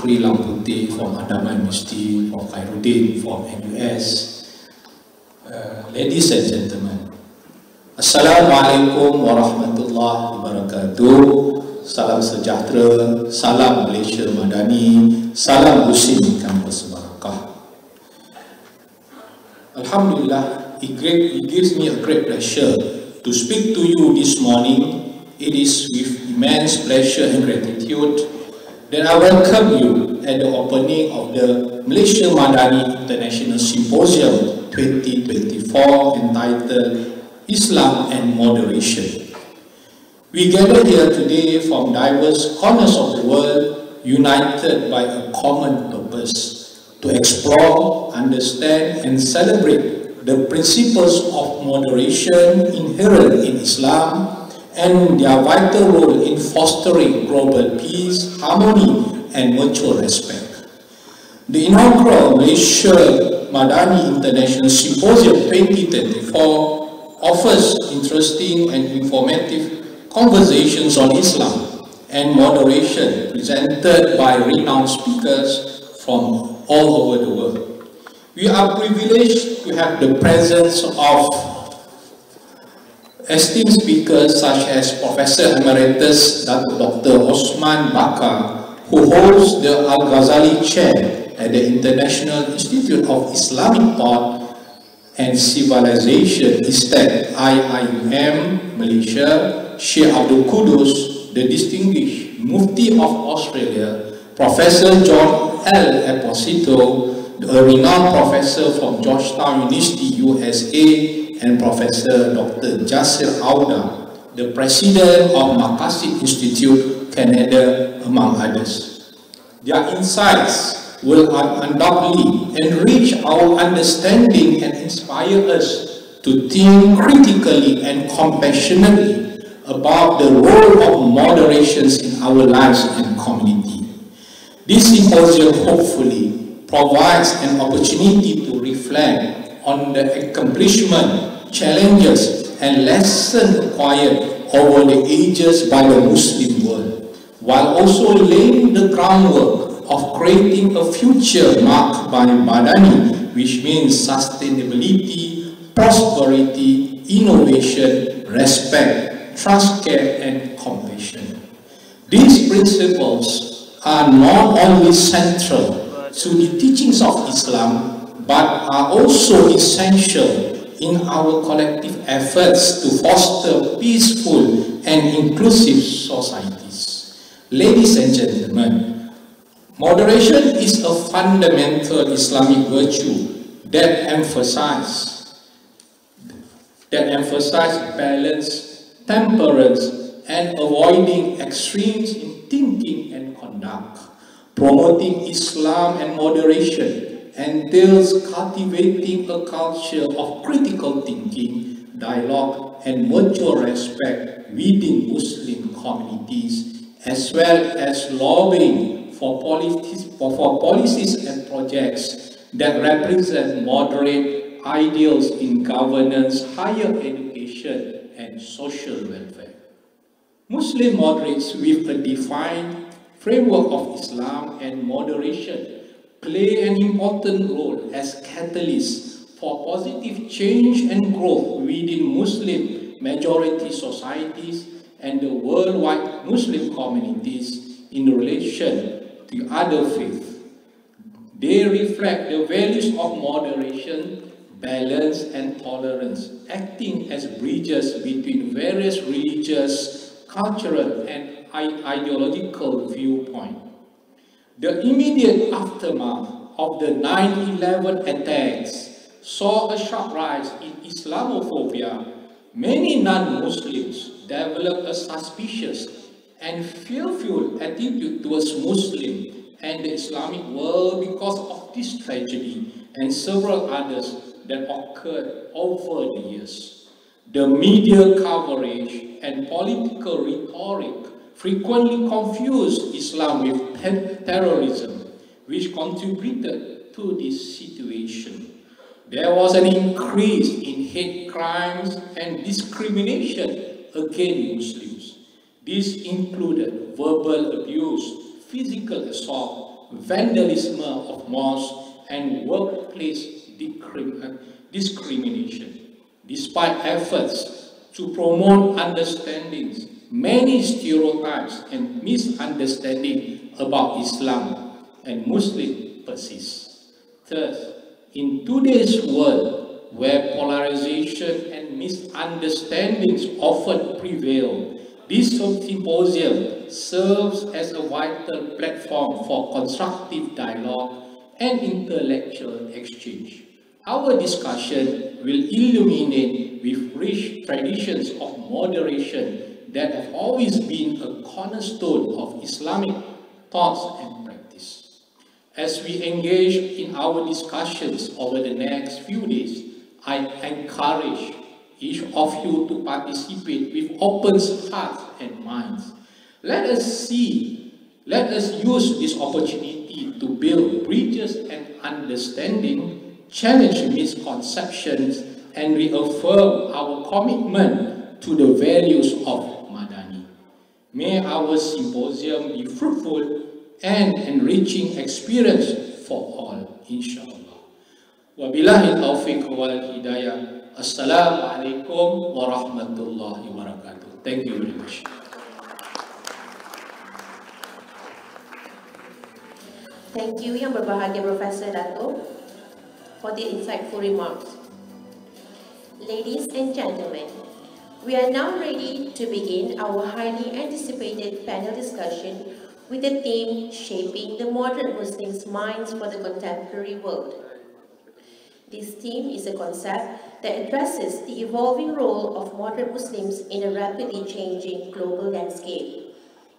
Fikri Lamputi from Adaman University, from Khairuddin from NUS. Ladies and gentlemen, Assalamualaikum warahmatullahi wabarakatuh. Salam sejahtera, salam Malaysia Madani, salam Muslim Kampus Barakah. Alhamdulillah, it gives me a great pleasure to speak to you this morning. It is with immense pleasure and gratitude that I welcome you at the opening of the Malaysia Madani International Symposium 2024 entitled Islam and Moderation. We gather here today from diverse corners of the world, united by a common purpose to explore, understand, and celebrate the principles of moderation inherent in Islam and their vital role in fostering global peace, harmony, and mutual respect. The inaugural Malaysia Madani International Symposium 2024 offers interesting and informative conversations on Islam and moderation presented by renowned speakers from all over the world. We are privileged to have the presence of esteemed speakers such as Professor Emeritus Dr. Osman Bakar, who holds the Al-Ghazali Chair at the International Institute of Islamic Thought and Civilization, ISTEC, IIUM, Malaysia, Sheikh Abdul Qudus, the distinguished Mufti of Australia, Professor John L. Esposito, a renowned professor from Georgetown University, USA, and Professor Dr. Jasir Auda, the President of Makassar Institute, Canada, among others. Their insights will undoubtedly enrich our understanding and inspire us to think critically and compassionately about the role of moderation in our lives and community. This symposium hopefully provides an opportunity to reflect on the accomplishment, challenges, and lessons acquired over the ages by the Muslim world, while also laying the groundwork of creating a future marked by Madani, which means sustainability, prosperity, innovation, respect, trust, care, and compassion. These principles are not only central to the teachings of Islam, but are also essential in our collective efforts to foster peaceful and inclusive societies. Ladies and gentlemen, moderation is a fundamental Islamic virtue that emphasizes balance, temperance, and avoiding extremes in thinking and conduct. Promoting Islam and moderation entails cultivating a culture of critical thinking, dialogue, and mutual respect within Muslim communities, as well as lobbying for policies and projects that represent moderate ideals in governance, higher education, and social welfare. Muslim moderates with a defined framework of Islam and moderation play an important role as catalysts for positive change and growth within Muslim majority societies and the worldwide Muslim communities in relation to other faiths. They reflect the values of moderation, balance, and tolerance, acting as bridges between various religious, cultural, and ideological viewpoints. The immediate aftermath of the 9/11 attacks saw a sharp rise in Islamophobia. Many non-Muslims developed a suspicious and fearful attitude towards Muslims and the Islamic world because of this tragedy and several others that occurred over the years. The media coverage and political rhetoric frequently confused Islam with terrorism, which contributed to this situation. There was an increase in hate crimes and discrimination against Muslims. This included verbal abuse, physical assault, vandalism of mosques, and workplace discrimination. Despite efforts to promote understandings, many stereotypes and misunderstandings about Islam and Muslims persist. Third, in today's world, where polarization and misunderstandings often prevail, this symposium serves as a vital platform for constructive dialogue and intellectual exchange. Our discussion will illuminate with rich traditions of moderation that have always been a cornerstone of Islamic thoughts and practice. As we engage in our discussions over the next few days, I encourage each of you to participate with open hearts and minds. Let us use this opportunity to build bridges and understanding, challenge misconceptions, and reaffirm our commitment to the values of Madani. May our symposium be fruitful and enriching experience for all, inshallah. Wabillahi taufiq wal hidayah. Assalamualaikum warahmatullahi wabarakatuh. Thank you very much. Thank you, Yang Berbahagia Professor Dato, for the insightful remarks. Ladies and gentlemen, we are now ready to begin our highly anticipated panel discussion with the theme Shaping the Moderate Muslims' Minds for the Contemporary World. This theme is a concept that addresses the evolving role of moderate Muslims in a rapidly changing global landscape.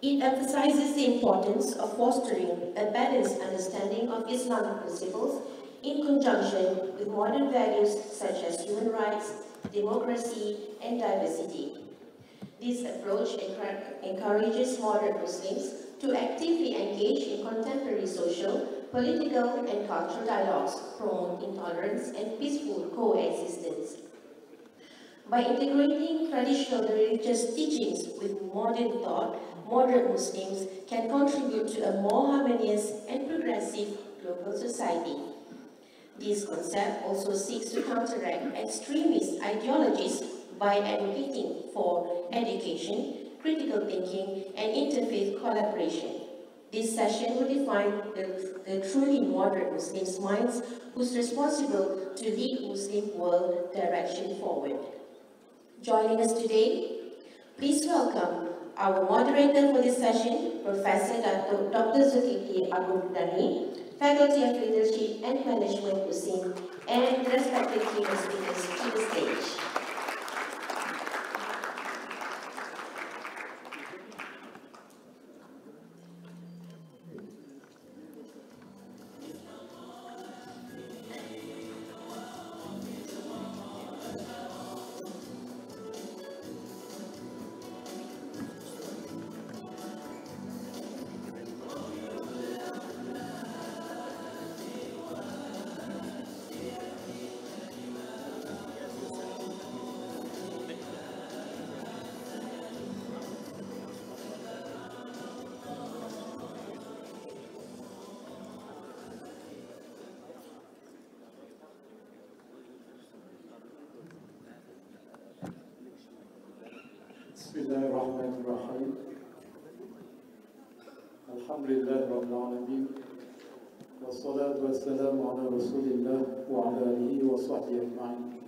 It emphasizes the importance of fostering a balanced understanding of Islamic principles in conjunction with modern values such as human rights, democracy, and diversity. This approach encourages moderate Muslims to actively engage in contemporary social, political, and cultural dialogues, promote intolerance and peaceful coexistence. By integrating traditional religious teachings with modern thought, moderate Muslims can contribute to a more harmonious and progressive global society. This concept also seeks to counteract extremist ideologies by advocating for education, critical thinking, and interfaith collaboration. This session will define the truly moderate Muslims' minds who's responsible to lead Muslim world direction forward. Joining us today, please welcome our moderator for this session, Professor Dr. Zulkifli Abdul-Ghani, Faculty of Leadership and Management, USIN, and the respective team of speakers to the stage. Bismillahirrahmanirrahim. Alhamdulillah Rabbil Alamin. Wassalatu wassalamu ala Rasulillah wa ala alihi wa sahbihi ajma'in.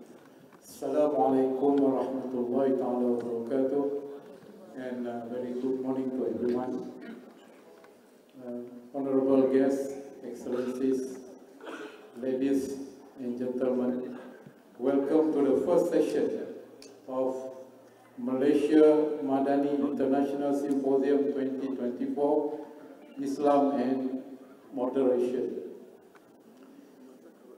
Assalamu alaikum wa rahmatullahi ta'ala wa barakatuh. And very good morning to everyone. Honorable guests, Excellencies, ladies and gentlemen, welcome to the first session of Malaysia Madani International Symposium 2024, Islam and Moderation.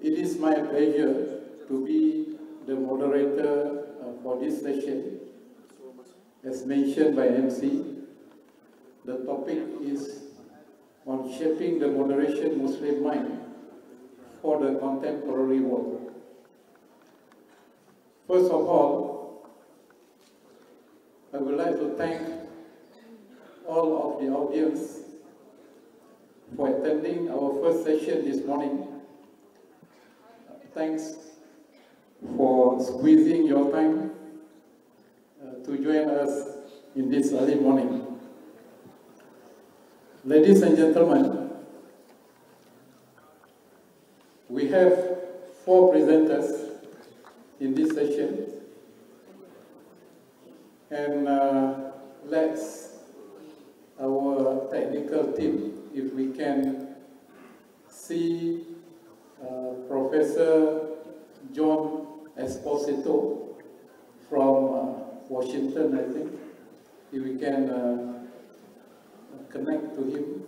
It is my pleasure to be the moderator for this session. As mentioned by MC, the topic is on shaping the moderation Muslim mind for the contemporary world. First of all, I would like to thank all of the audience for attending our first session this morning. Thanks for squeezing your time to join us in this early morning. Ladies and gentlemen, we have 4 presenters in this session, and let's our technical team, if we can see Professor John Esposito from Washington, I think, if we can connect to him.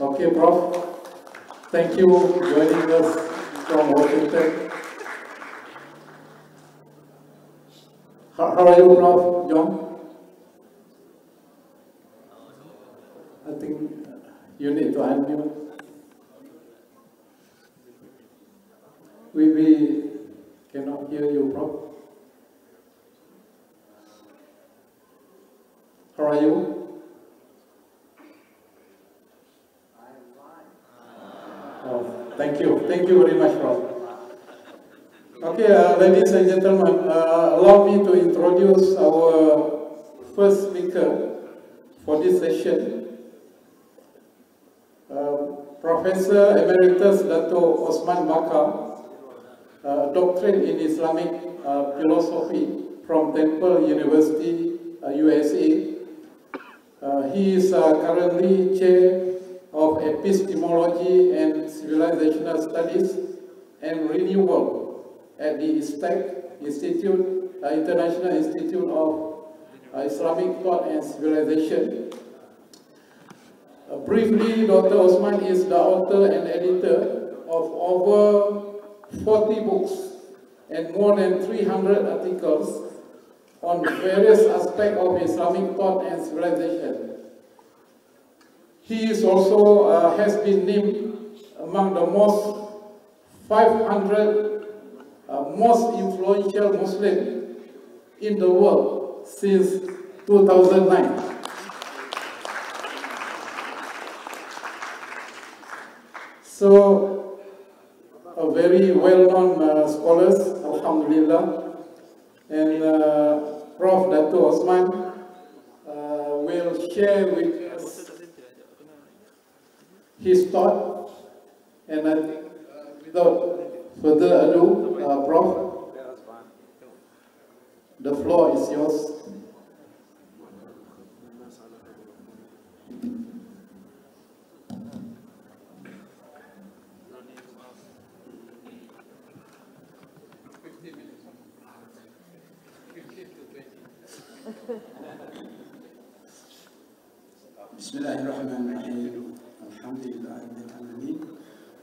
Okay, Prof. Thank you for joining us from Washington. How are you, Prof. John? I think you need to unmute. We cannot hear you, Prof. How are you? Thank you very much, Prof. Okay, ladies and gentlemen, allow me to introduce our first speaker for this session, Professor Emeritus Dato Osman Bakar, doctorate in Islamic philosophy from Temple University, USA. He is currently chair of Epistemology and Civilizational Studies and Renewal at the ISTEC Institute, International Institute of Islamic Thought and Civilization. Briefly, Dr. Osman is the author and editor of over 40 books and more than 300 articles on various aspects of Islamic thought and civilization. He is also has been named among the most 500 most influential Muslims in the world since 2009. So, a very well-known scholars, alhamdulillah, and Prof. Dato Osman will share with us his thought, and I think without further ado, Prof, the floor is yours. Bismillahirrahmanirrahim. Alhamdulillah rabbil alamin.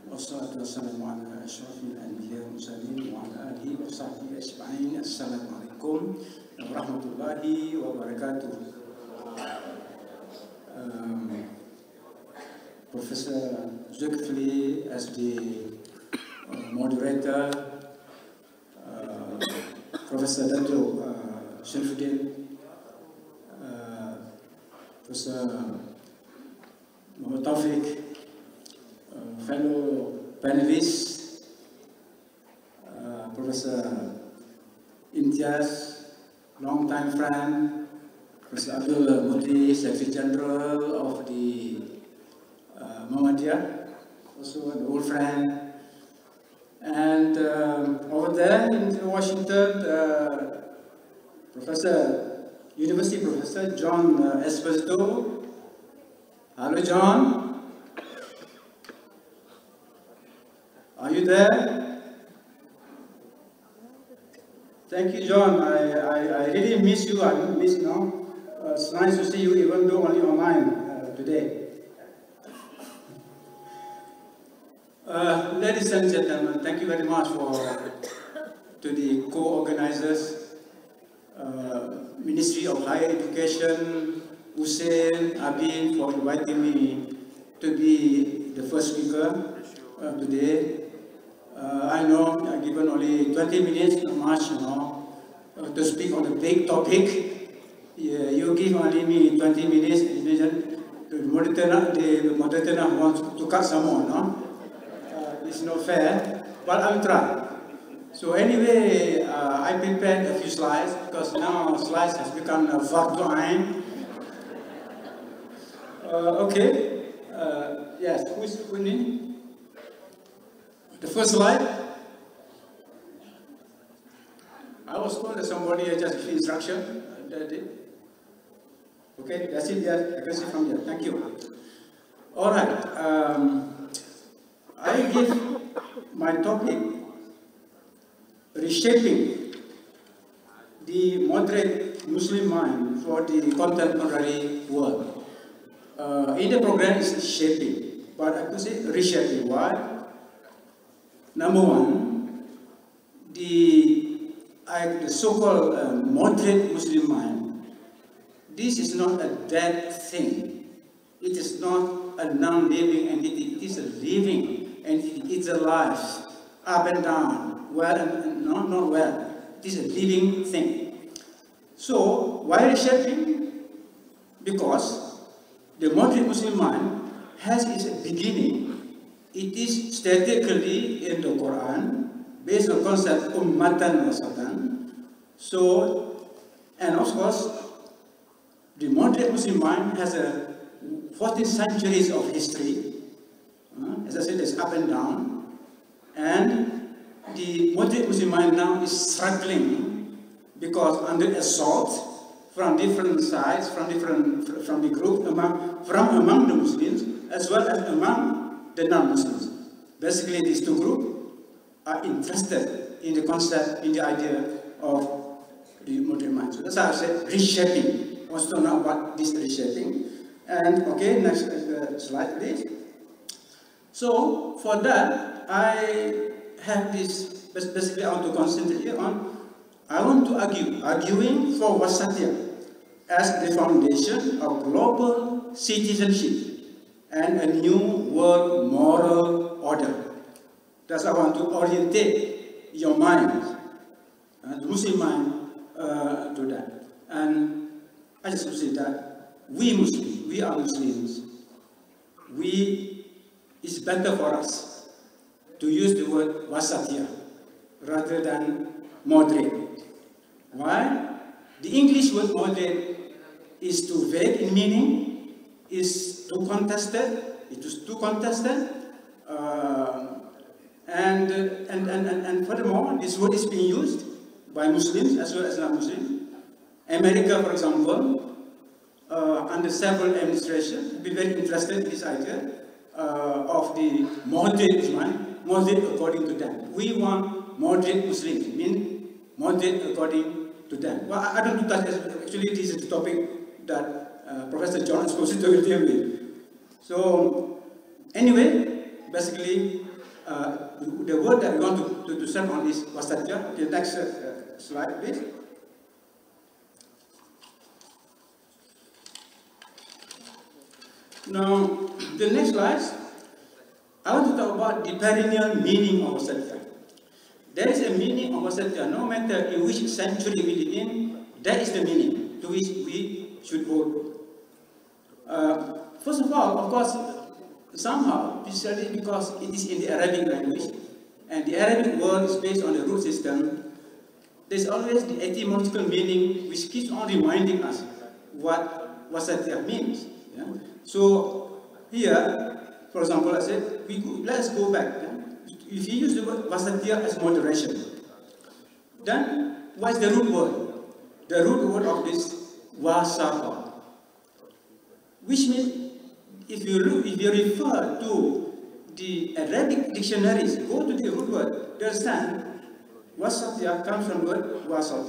Wassalatu wassalamu ala asyrafil anbiya'i wal mursalin wa ala alihi wa sahbihi ajma'in. Assalamualaikum warahmatullahi wabarakatuh. Professor Zulkifli as the moderator, Professor Dato Sharifudin, Professor Muhammad Taufik, fellow panelists, Professor Imtiaz, long-time friend, Professor Abdul Mudi, Secretary General of the Muhammadiyah, also an old friend, and over there in Washington, University Professor John Esposito. Hello, John. Are you there? Thank you, John. I really miss you. I don't miss now. It's nice to see you, even though only online today. Ladies and gentlemen, thank you very much to the co-organizers, Ministry of Higher Education, Hussein, Abin, for inviting me to be the first speaker today. I know I'm given only 20 minutes, not much, to speak on a big topic. Yeah, you give only me 20 minutes, imagine the moderator wants to cut some more, no? It's not fair, but I'll try. So anyway, I prepared a few slides because now slides has become a fardu ain. Okay, yes, who's winning? The first slide. I was told that somebody just gave instruction. That it. Okay, that's it. Yeah, I can see from here. Thank you. All right. I give my topic reshaping the moderate Muslim mind for the contemporary world. In the program is shaping, but I could say reshaping. Why? Number one, the so-called moderate Muslim mind. This is not a dead thing. It is not a non-living entity. It is a living entity. It's alive, up and down, well and not well. It is a living thing. So, why reshaping? Because the moderate Muslim mind has its beginning. It is statically in the Quran, based on concept ummatan wasatan. So, and of course, the moderate Muslim mind has 14 centuries of history. As I said, it's up and down. And the moderate Muslim mind now is struggling because under assault from different sides, from the group, from among the Muslims, as well as among the non-Muslims. Basically, these two groups are interested in the concept, in the idea of the moderate mind. So that's how I said reshaping. Wants to know what this reshaping. And okay, next slide please. So for that, I have this, basically I want to concentrate here on, I want to arguing for wasatiyah as the foundation of global citizenship and a new world moral order. Thus I want to orientate your mind, the Muslim mind, to that. And I just want to say that we Muslims, we are Muslims, it's better for us to use the word wasatiyah rather than moderate. Why? The English word moderate is too vague in meaning, is too contested, and furthermore, this word is being used by Muslims as well as non-Muslims. America, for example, under several administrations, have been very interested in this idea of the moderate mind, moderate according to them. We want moderate Muslims, mean moderate according to them. Well, I don't touch this, actually this is the topic that Professor John Esposito will deal with. So, anyway, basically, the word that we want to send on is wasatiyah. The next slide, please. Now, the next slide, I want to talk about the perennial meaning of wasatiyah. There is a meaning of wasatiyah, no matter in which century we live in, that is the meaning to which we should hold. First of all, of course, somehow, especially because it is in the Arabic language, and the Arabic word is based on the root system, there's always the etymological meaning which keeps on reminding us what wasatiyah means. Yeah? So here, for example, I said, let's go back. Yeah? If you use the word wasatiyah as moderation, then what is the root word? The root word of this wasata, which means if you refer to the Arabic dictionaries, go to the root word, you understand wasatiyah comes from the word wasat,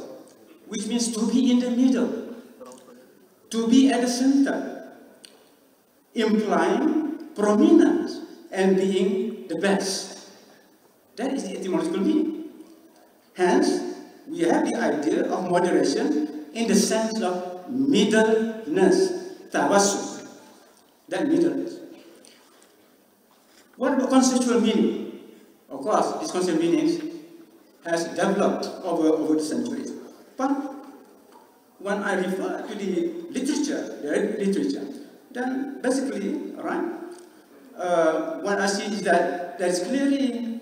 which means to be in the middle, to be at the center, implying prominence and being the best. That is the etymological meaning. Hence, we have the idea of moderation in the sense of middleness, tawassut, that middleness. What about conceptual meaning? Of course, this concept meanings has developed over the centuries. But when I refer to the literature, then basically, what I see is that there's clearly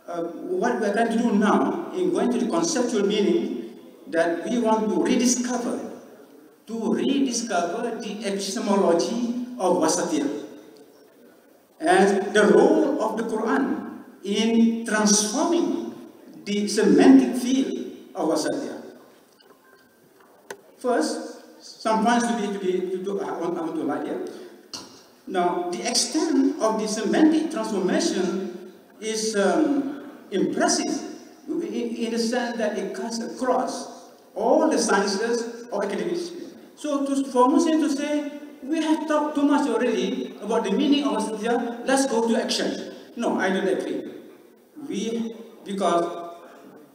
what we're trying to do now in going to the conceptual meaning, that we want to rediscover the epistemology of wasatiyah and the role of the Quran in transforming the semantic field of wasatiyah. First, some points I want to highlight here. Now, the extent of the semantic transformation is impressive in the sense that it cuts across all the sciences or academics. So, for Muslims to say, we have talked too much already about the meaning of wasatiyah, let's go to action. No, I don't agree. Because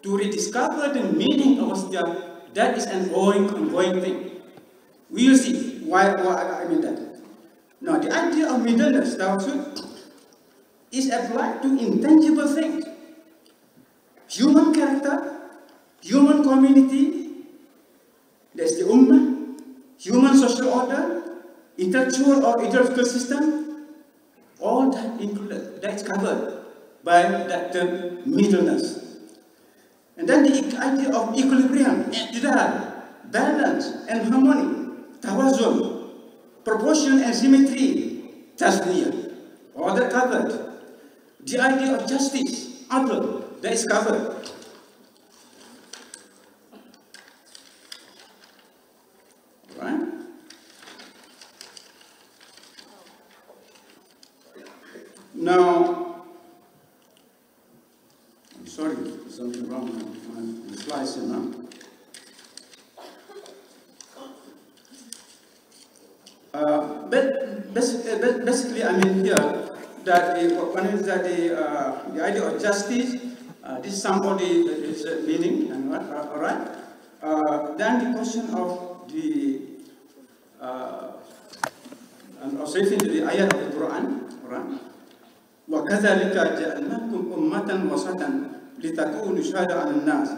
to rediscover the meaning of wasatiyah, that is an ongoing thing. We will see why I mean that. Now, the idea of middleness is applied to intangible things. Human character, human community, there's the ummah, human social order, intellectual or ideological system, all that included, that's covered by that term middleness. And then the idea of equilibrium, balance and harmony, tawazun, proportion and symmetry, tasniyah, all that covered. The idea of justice, adl, that is covered. Right? Now, I'm sorry, there's something wrong with the slides here now. But basically, I mean here that the idea of justice, this is some of the meaning, and what, all right. Then the question of the and also into the ayat of the Quran, right? وَكَذَلِكَ جَعَلْنَاكُمْ أُمَّةً وَسَطًا لِتَكُونُوا شُهَدَاءَ عَلَى النَّاسِ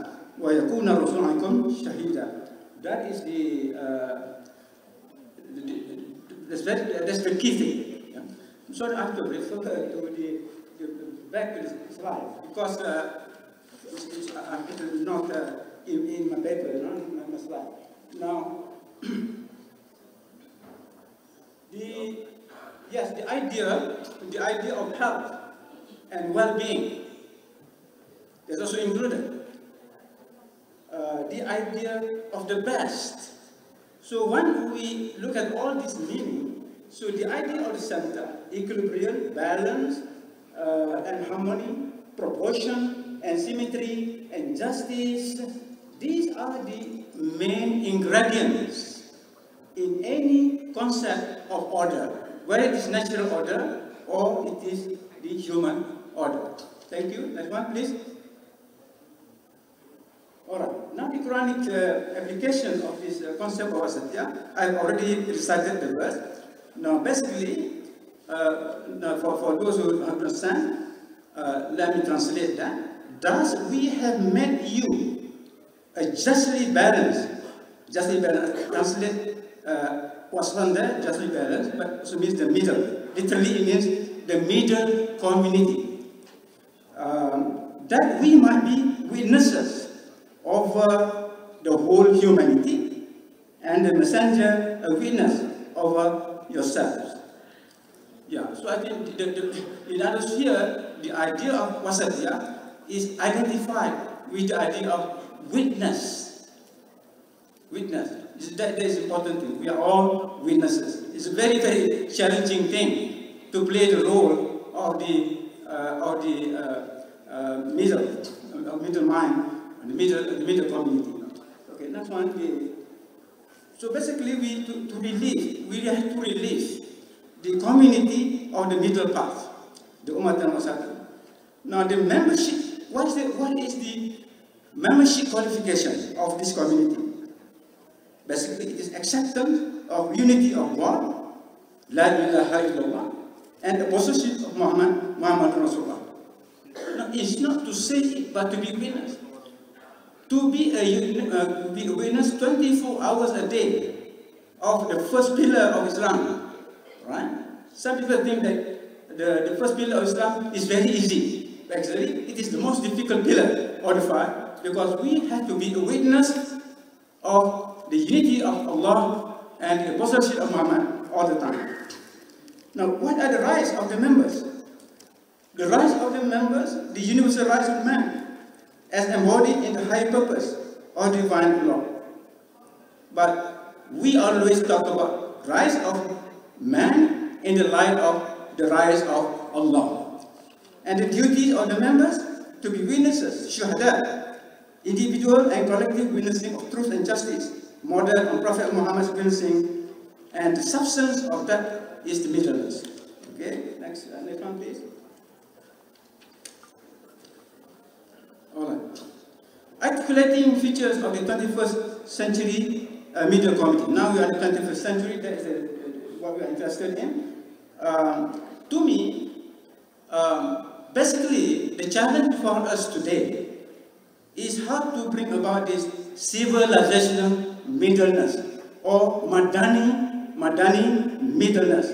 وَيَكُونَ الرَّسُولُ عَلَيْكُمْ شَهِيدًا. That is that's the key thing. Yeah. I'm sorry, I have to refer to the back to the slide because it's not in my paper, in my slide. Now, the idea of health and well-being is also included. The idea of the best. So when we look at all this meaning, so the idea of the center, equilibrium, balance, and harmony, proportion, and symmetry, and justice, these are the main ingredients in any concept of order, whether it is natural order or it is the human order. Thank you. Next one, please. All right. Now the Quranic application of this concept of wasatiyah, I've already recited the verse. Now, basically, for those who understand, let me translate that. Thus, we have made you a justly balanced, translate what's on there, justly balanced, but also means the middle. Literally, it means the middle community. That we might be witnesses over the whole humanity, and the messenger a witness over yourselves. Yeah, so I think in other sphere, the idea of wasatiyah is identified with the idea of witness. Witness. That is important thing. We are all witnesses. It's a very, very challenging thing to play the role of the middle mind, the middle community. Okay, next one. So basically, we have to release the community of the middle path, the Ummah al-Wasat. Now, the membership. What is the membership qualification of this community? Basically, it is acceptance of unity of God, La ilaha illallah, and the apostleship of Muhammad Rasulullah. Now, is not to say it, but to be witness. To be a witness 24 hours a day of the first pillar of Islam, right? Some people think that the first pillar of Islam is very easy. Actually, it is the most difficult pillar of the five, because we have to be a witness of the unity of Allah and the apostleship of Muhammad all the time. Now, what are the rights of the members? The rights of the members, the universal rights of man, as embodied in the high purpose of divine law. But we always talk about rights of man in the light of the rights of Allah. And the duties of the members to be witnesses, shuhada, individual and collective witnessing of truth and justice, modeled on Prophet Muhammad's witnessing, and the substance of that is the middleness. Okay, next one please. Alright. Articulating features of the 21st century Middle Committee. Now we are in the 21st century, that is what we are interested in. To me, basically, the challenge for us today is how to bring about this civilizational middleness, or Madani middleness.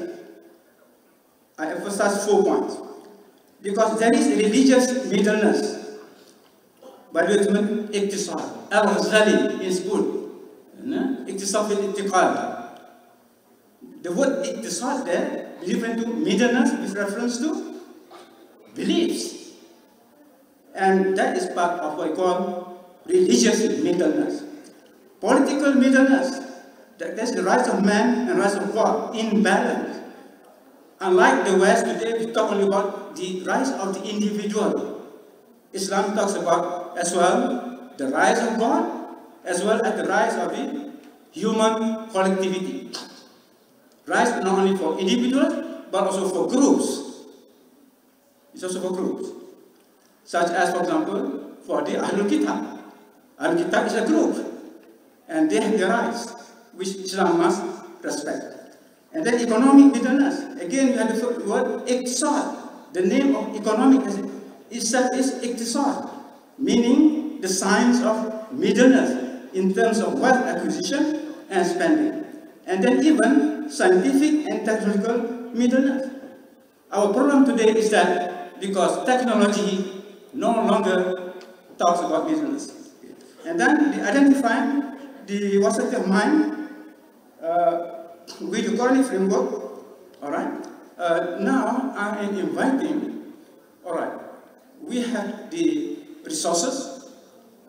I emphasize 4 points. Because there is a religious middleness. By the way, iktisad. Al-Ghazali in school. Iktisad fil-Ittiqad. The word iktisad there, referring to middleness with reference to beliefs. And that is part of what we call religious middleness. Political middleness. That's the rights of man and rights of God in balance. Unlike the West, today we talk only about the rights of the individual. Islam talks about as well the rights of God, as well as the rights of the human collectivity. Rights not only for individuals, but also for groups. It's also for groups. Such as, for example, for the Ahlul Kitab. Ahlul Kitab is a group, and they have their rights, which Islam must respect. And then economic middleness. Again, we have the word iktisad. The name of economic itself is iktisad, meaning the science of middleness in terms of wealth acquisition and spending. And then even scientific and technological middleness. Our problem today is that because technology no longer talks about middleness. And then they identify the wasat of mind with the current framework. All right. Now I am inviting. All right. We have the resources,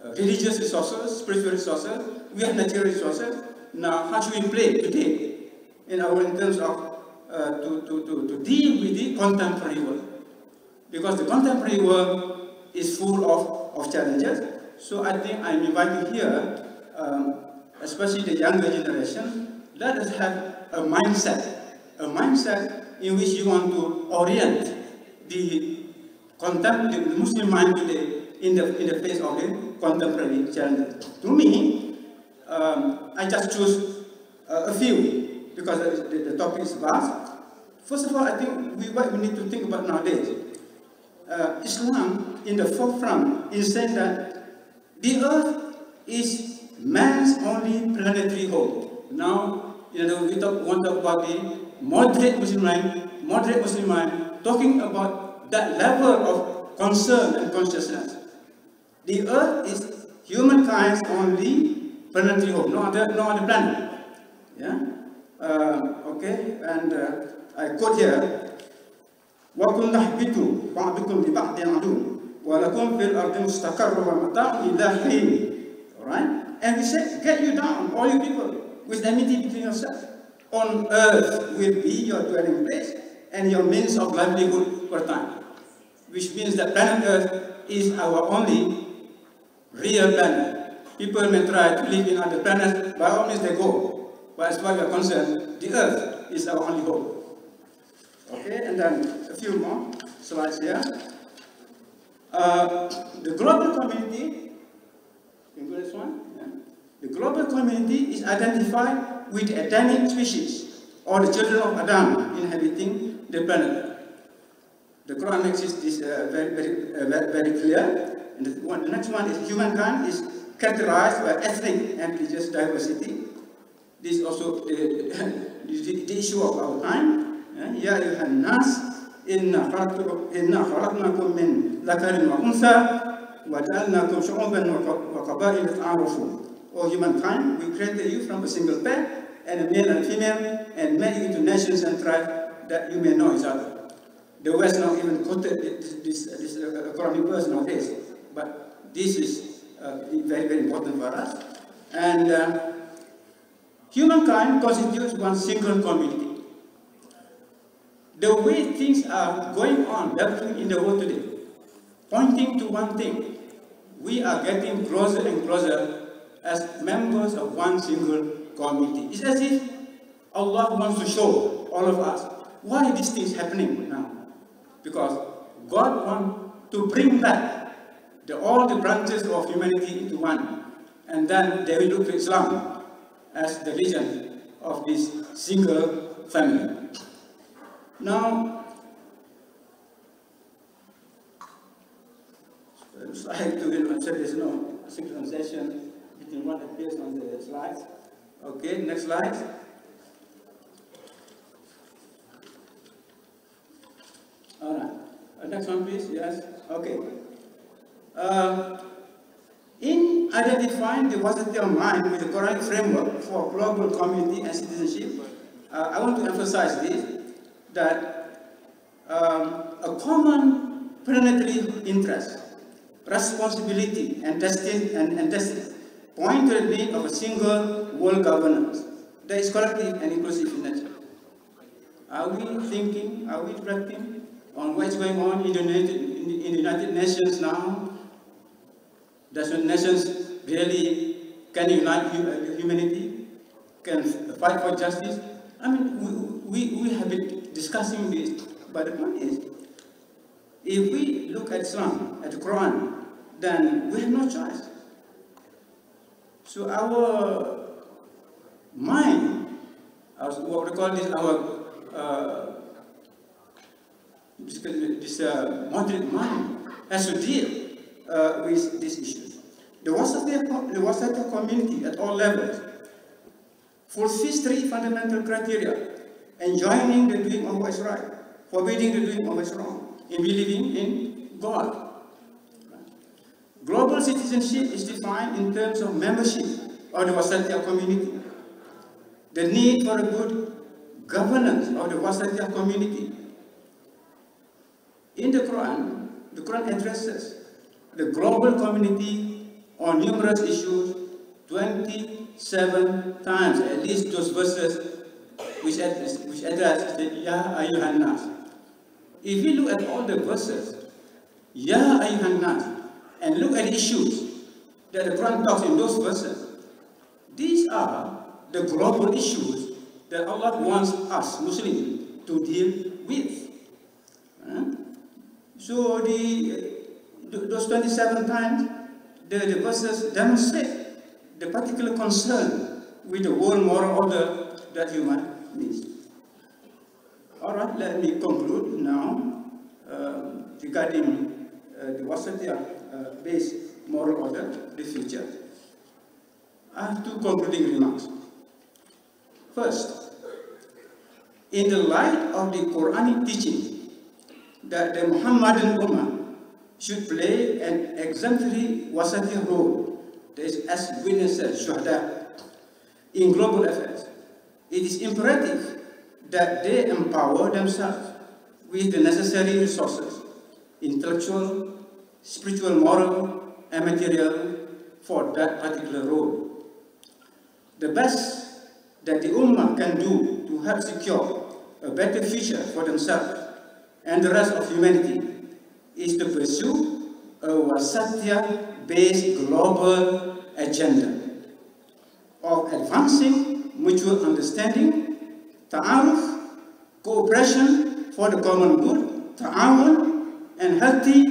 religious resources, spiritual resources. We have natural resources. Now, how should we play today in terms of to deal with the contemporary world? Because the contemporary world is full of challenges. So I think I'm inviting here, especially the younger generation, let us have a mindset in which you want to orient the Muslim mind today in the face of the contemporary challenges. To me, I just choose a few because the topic is vast. First of all, I think what we need to think about nowadays, Islam in the forefront is saying that the earth is man's only planetary home. Now, we want to talk about the moderate Muslim mind, talking about that level of concern and consciousness. The earth is humankind's only planetary home, no other planet. Yeah? Okay, and I quote here, وَكُنْ نَحْبِتُ بَعْضُكُمْ لِبَعْضٍ عَدُوٌّ وَلَكُمْ فِي الْأَرْضِ مُسْتَقَرٌّ وَمَتَاعٌ إِلَىٰ حِينٍ. Alright? And we say, get you down, all you people, with enmity between yourselves. On earth will be your dwelling place and your means of livelihood for time. Which means that planet Earth is our only real planet. People may try to live in other planets, by all means they go. But as far as we are concerned, the Earth is our only home. Okay, and then a few more slides here. The global community, can you go this one? Yeah. The global community is identified with the Adamic species, or the children of Adam inhabiting the planet. The Quran makes this very clear. And the next one is humankind is characterized by ethnic and religious diversity. This is also the issue of our time. Ya ayuhan nas, inna khalaqnakum min dhakarin wa untha wa ja'alnakum shu'uban wa qaba'ila ta'arafu. O humankind, we created you from a single pair, and a male and female, and made you into nations and tribes that you may know each other. The West now even quoted this Quranic verse nowadays, but this is very, very important for us. And humankind constitutes one single community. The way things are going on, developing in the world today, pointing to one thing: we are getting closer and closer as members of one single community. It's as if Allah wants to show all of us why these things happening now. Because God wants to bring back all the branches of humanity into one. And then they will look to Islam as the religion of this single family. Now, I have to answer there's no synchronization between what appears on the slides. Okay, next slide. All right, next one please, yes, okay. In identifying the diversity of mind with the Quranic framework for global community and citizenship, I want to emphasize this, that a common planetary interest, responsibility, and destiny point to the need of a single world governance that is collective and inclusive in nature. Are we thinking, are we reflecting on what's going on in the United Nations now? Does the nations really can unite humanity, can fight for justice? I mean, we have been discussing this, but the point is, if we look at Islam, at the Quran, then we have no choice. So our mind, what we call this, our moderate mind has to deal with these issues. The Wasatiyah community at all levels fulfills three fundamental criteria: enjoining the doing of what is right, forbidding the doing of what is wrong, in believing in God. Global citizenship is defined in terms of membership of the Wasatiyah community, the need for a good governance of the Wasatiyah community. In the Quran addresses the global community on numerous issues 27 times, at least those verses which address the Ya Ayyuhan Nas. If we look at all the verses, Ya Ayyuhan Nas, and look at the issues that the Quran talks in those verses, these are the global issues that Allah wants us, Muslims, to deal with. So those 27 times, the verses demonstrate the particular concern with the world moral order that human needs. All right, let me conclude now regarding the Wasatiyah-based moral order, the future. I have two concluding remarks. First, in the light of the Quranic teaching that the Muhammadan Ummah should play an exemplary Wasatiyah role, that is, as witnesses, shuhada, in global affairs, it is imperative that they empower themselves with the necessary resources, intellectual, spiritual, moral, and material, for that particular role. The best that the Ummah can do to help secure a better future for themselves and the rest of humanity is to pursue a Wasatiyah-based global agenda of advancing mutual understanding, ta'aruf, cooperation for the common good, ta'awun, and healthy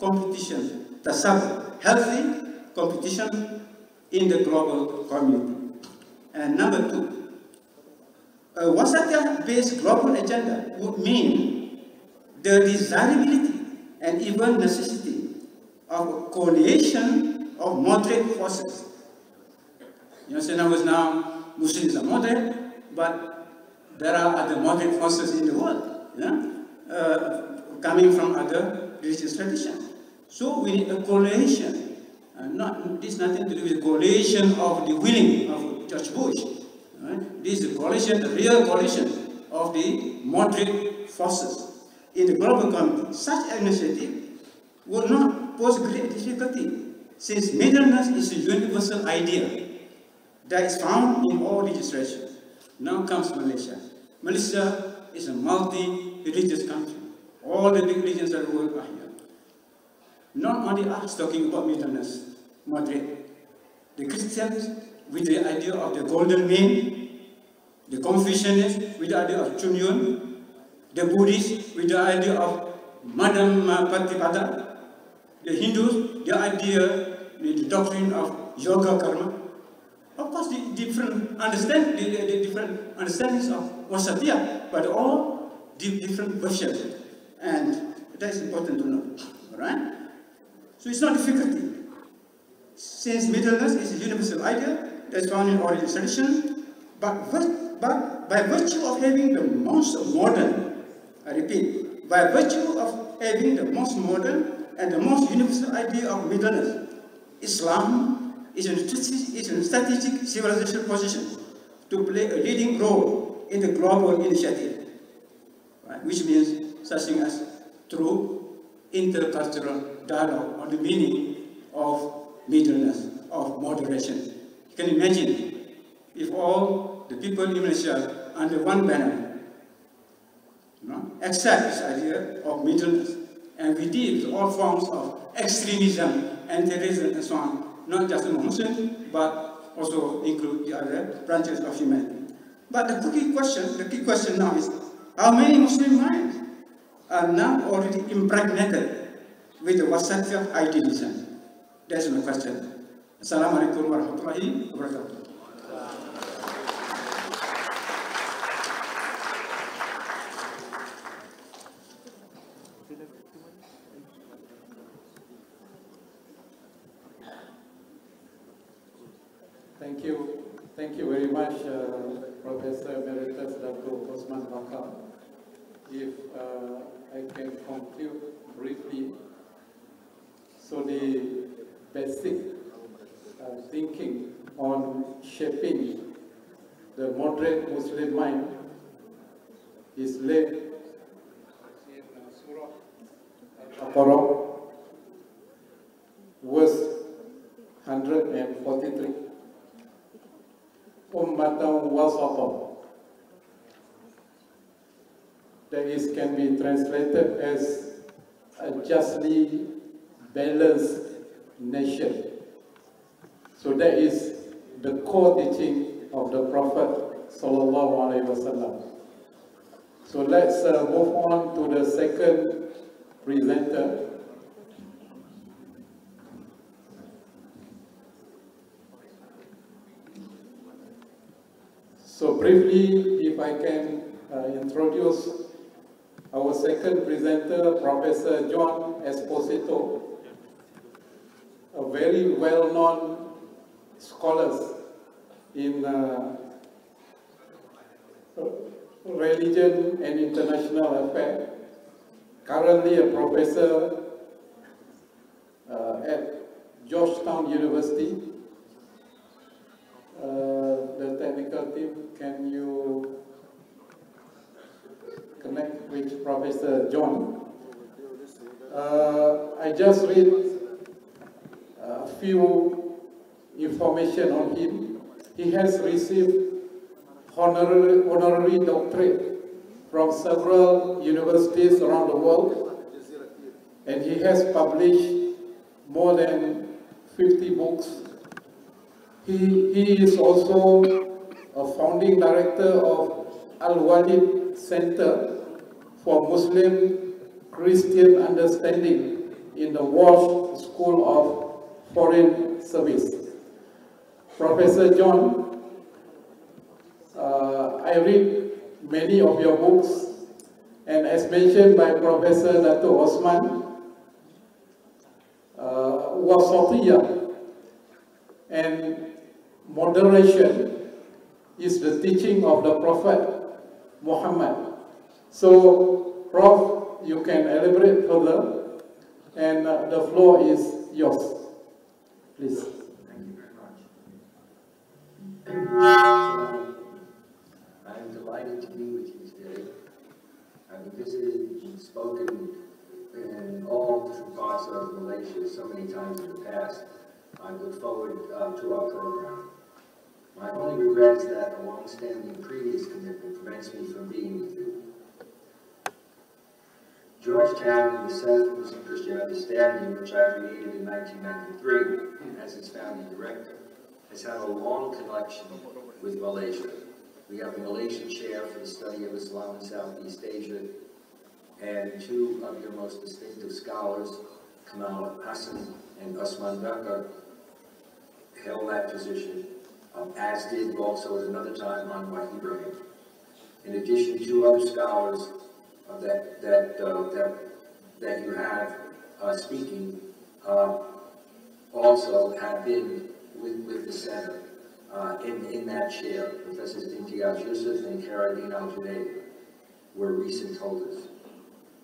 competition, tasawwur, healthy competition in the global community. And number two, a Wasatiyah-based global agenda would mean the desirability and even necessity of a coalition of moderate forces. You know, now Muslims are moderate, but there are other moderate forces in the world, coming from other religious traditions. So we need a coalition. This nothing to do with coalition of the willing of George Bush. Right? This is a coalition, a real coalition of the moderate forces in the global community. Such an initiative would not pose great difficulty, since middleness is a universal idea that is found in all religious traditions. Now comes Malaysia. Malaysia is a multi-religious country. All the big religions of the world are here. Not only us talking about middleness, moderate. The Christians with the idea of the golden mean, the Confucianists with the idea of Chunyun, the Buddhists with the idea of Madam Patipada, the Hindus, the idea, the doctrine of yoga karma. Of course, the different understandings of Wasatya, but all different versions, and that is important to know. All right? So it's not difficulty. Since middleness is a universal idea that's found in all religious traditions, but by virtue of having the most modern, I repeat, by virtue of having the most modern and the most universal idea of middleness, Islam is in a strategic civilization position to play a leading role in the global initiative, right? Which means such thing as through intercultural dialogue on the meaning of middleness, of moderation. You can imagine if all the people in Malaysia under one banner accept this idea of middleness, and we deal with all forms of extremism and terrorism and so on, not just among Muslims, but also include the other branches of humanity. But the key question now is, how many Muslim minds are now already impregnated with the Wasatiyah idealism? That's my question. Assalamualaikum warahmatullahi wabarakatuh. Thank you very much, Professor Emeritus Dr. Osman Bakar. If I can conclude briefly, so the basic thinking on shaping the moderate Muslim mind is laid in Surah Al-Baqarah, verse 143. Ummatan wasata. That is, can be translated as a justly balanced nation. So that is the core teaching of the Prophet Sallallahu Alaihi Wasallam. So let's move on to the second presenter. So briefly, if I can introduce our second presenter, Professor John Esposito, a very well-known scholar in religion and international affairs, currently a professor at Georgetown University. The technical team, can you connect with Professor John? I just read a few information on him. He has received honorary doctorate from several universities around the world, and he has published more than 50 books. He is also a founding director of Al-Walid Center for Muslim Christian Understanding in the Walsh School of Foreign Service. Professor John, I read many of your books, And as mentioned by Professor Dato Osman, wasatiyah and moderation is the teaching of the Prophet Muhammad. So, Prof, you can elaborate further, and the floor is yours. Please. Thank you very much. I'm delighted to be with you today. I've visited and spoken in all different parts of Malaysia so many times in the past. I look forward to our program. My only regret is that a long-standing previous commitment prevents me from being with you. Georgetown, the Center for Muslim Christian Understanding, which I created in 1993 as its founding director, has had a long connection with Malaysia. We have a Malaysian chair for the study of Islam in Southeast Asia, and two of your most distinctive scholars, Kamal Hassan and Usman Bakar, held that position, as did also at another time Anwar Ibrahim. In addition, two other scholars that you have speaking also have been with the center in that chair. Professors Imtiaz Yusuf and Karadine Al-Junaid were recent holders.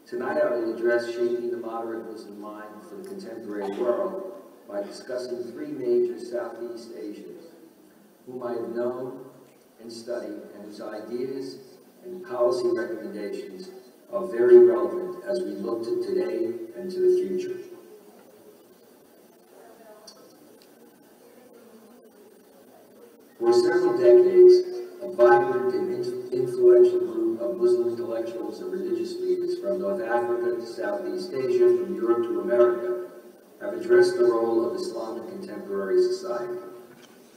Tonight I will address shaping the moderate Muslim mind for the contemporary world by discussing three major Southeast Asians whom I have known and studied, and whose ideas and policy recommendations are very relevant as we look to today and to the future. For several decades, a vibrant and influential group of Muslim intellectuals and religious leaders from North Africa to Southeast Asia, from Europe to America, have addressed the role of Islam in contemporary society.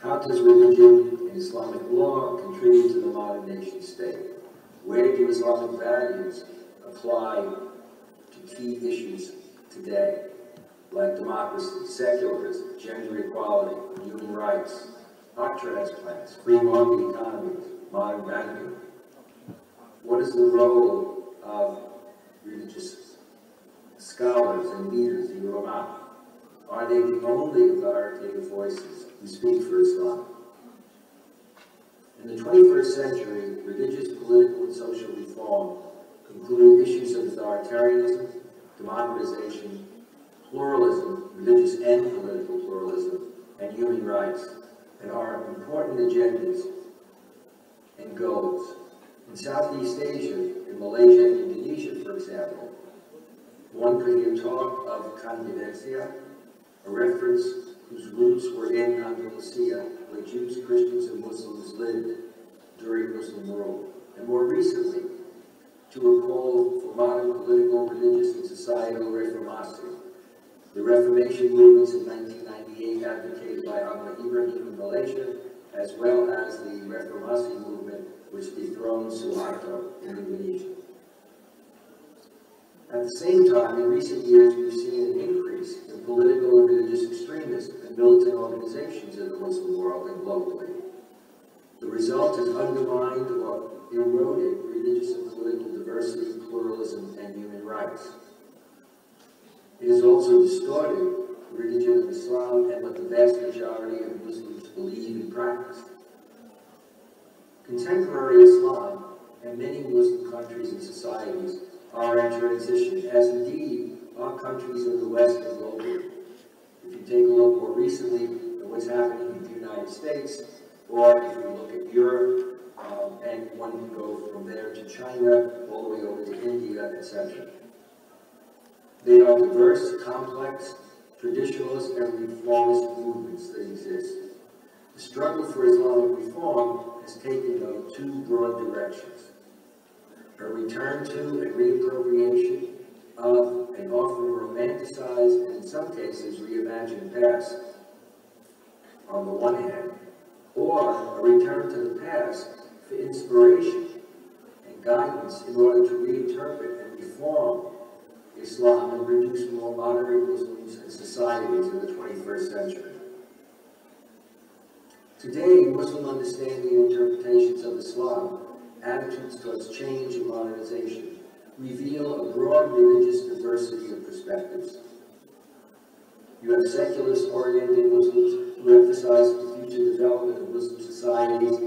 How does religion and Islamic law contribute to the modern nation state? Where do Islamic values apply to key issues today, like democracy, secularism, gender equality, human rights, heart transplants, free market economies, modern banking? What is the role of religious scholars and leaders, the ulama? Are they the only authoritative voices who speak for Islam? In the 21st century, religious, political, and social reform include issues of authoritarianism, democratization, pluralism, religious and political pluralism, and human rights, and are important agendas and goals. In Southeast Asia, in Malaysia and Indonesia, for example, one could hear talk of convivencia, a reference whose roots were in Andalusia, where Jews, Christians, and Muslims lived during Muslim rule, and more recently, to a call for modern political, religious, and societal reformation. The Reformation movements in 1998 advocated by Anwar Ibrahim in Malaysia, as well as the Reformasi movement which dethroned Suharto in Indonesia. At the same time, in recent years, we've seen an increase in political and religious extremism and militant organizations in the Muslim world and globally. The result has undermined or eroded religious and political diversity, pluralism, and human rights. It has also distorted the religion of Islam and what the vast majority of Muslims believe and practice. Contemporary Islam and many Muslim countries and societies are in transition, as indeed are countries in the West and globally. If you take a look more recently at what's happening in the United States, or if you look at Europe, and one can go from there to China, all the way over to India, etc. They are diverse, complex, traditionalist, and reformist movements that exist. The struggle for Islamic reform has taken, though, two broad directions: a return to and reappropriation of an often romanticized and in some cases reimagined past, on the one hand, or a return to the past for inspiration and guidance in order to reinterpret and reform Islam and produce more moderate Muslims and societies in the 21st century. Today, Muslim understanding and interpretations of Islam, attitudes towards change and modernization, reveal a broad religious diversity of perspectives. You have secularist-oriented Muslims who emphasize the future development of Muslim societies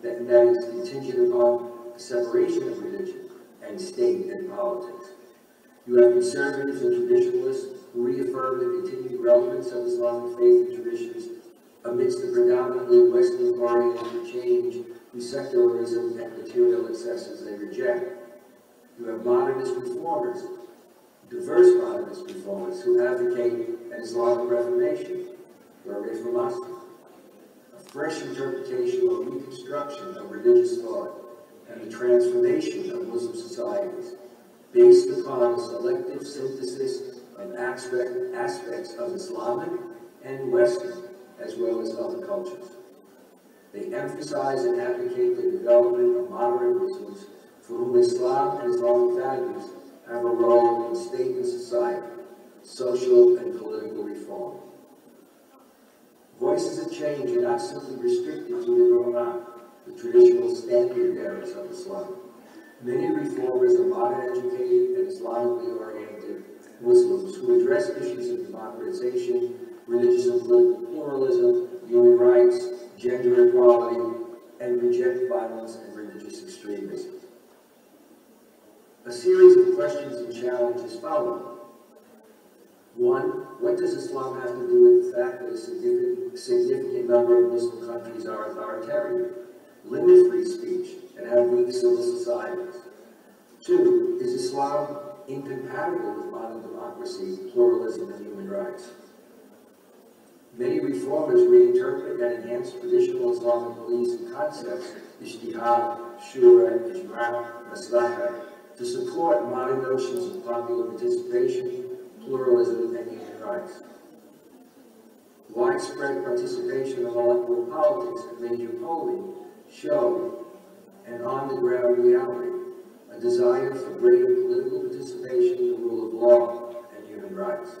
that is contingent upon the separation of religion and state and politics. You have conservatives and traditionalists who reaffirm the continued relevance of Islamic faith and traditions amidst the predominantly Western-oriented change whose secularism and material excesses they reject. You have modernist reformers, diverse modernist reformers who advocate an Islamic reformation, or reformation, a fresh interpretation or reconstruction of religious thought and the transformation of Muslim societies based upon a selective synthesis of aspects of Islamic and Western, as well as other cultures. They emphasize and advocate the development of moderate Muslims for whom Islam and Islamic values have a role in state and society, social and political reform. Voices of change are not simply restricted to the Quran, the traditional standard bearers of Islam. Many reformers are modern educated and Islamically oriented Muslims who address issues of democratization, religious and political pluralism, human rights, gender equality, and reject violence and religious extremism. A series of questions and challenges follow. One, what does Islam have to do with the fact that a significant number of Muslim countries are authoritarian, limit free speech, and have weak civil societies? Two, is Islam incompatible with modern democracy, pluralism, and human rights? Many reformers reinterpret and enhance traditional Islamic beliefs and concepts, ijtihad, shura, ijma', maslaha, to support modern notions of popular participation, pluralism, and human rights. Widespread participation in electoral politics and major polling show an on-the-ground reality, a desire for greater political participation in the rule of law and human rights.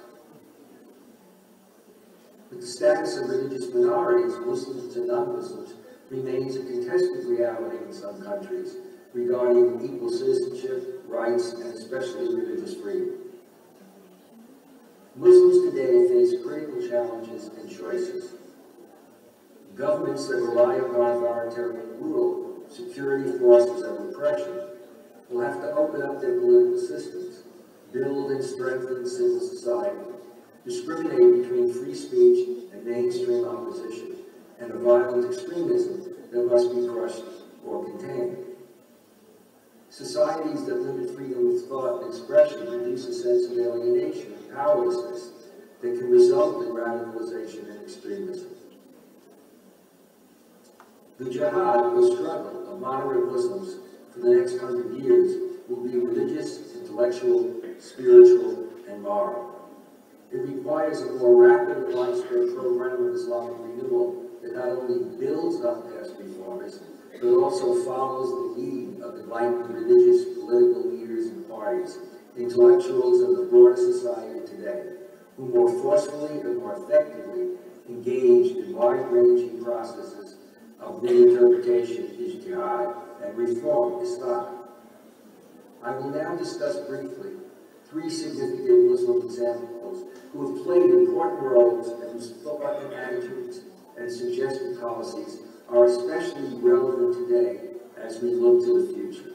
But the status of religious minorities, Muslims and non-Muslims, remains a contested reality in some countries regarding equal citizenship, rights, and especially religious freedom. Muslims today face critical challenges and choices. Governments that rely upon authoritarian rule, security forces, and repression will have to open up their political systems, build and strengthen civil society, discriminate between free speech and mainstream opposition, and a violent extremism that must be crushed or contained. Societies that limit freedom of thought and expression produce a sense of alienation and powerlessness that can result in radicalization and extremism. The jihad or struggle of moderate Muslims for the next 100 years will be religious, intellectual, spiritual, and moral. It requires a more rapid and widespread program of Islamic renewal that not only builds on past reformers, but also follows the lead of enlightened religious, political leaders and parties, intellectuals of the broader society today, who more forcefully and more effectively engaged in wide-ranging processes of reinterpretation, ijtihad, and reform Islam. I will now discuss briefly three significant Muslim examples who have played important roles and whose thought and attitudes and suggested policies are especially relevant today as we look to the future.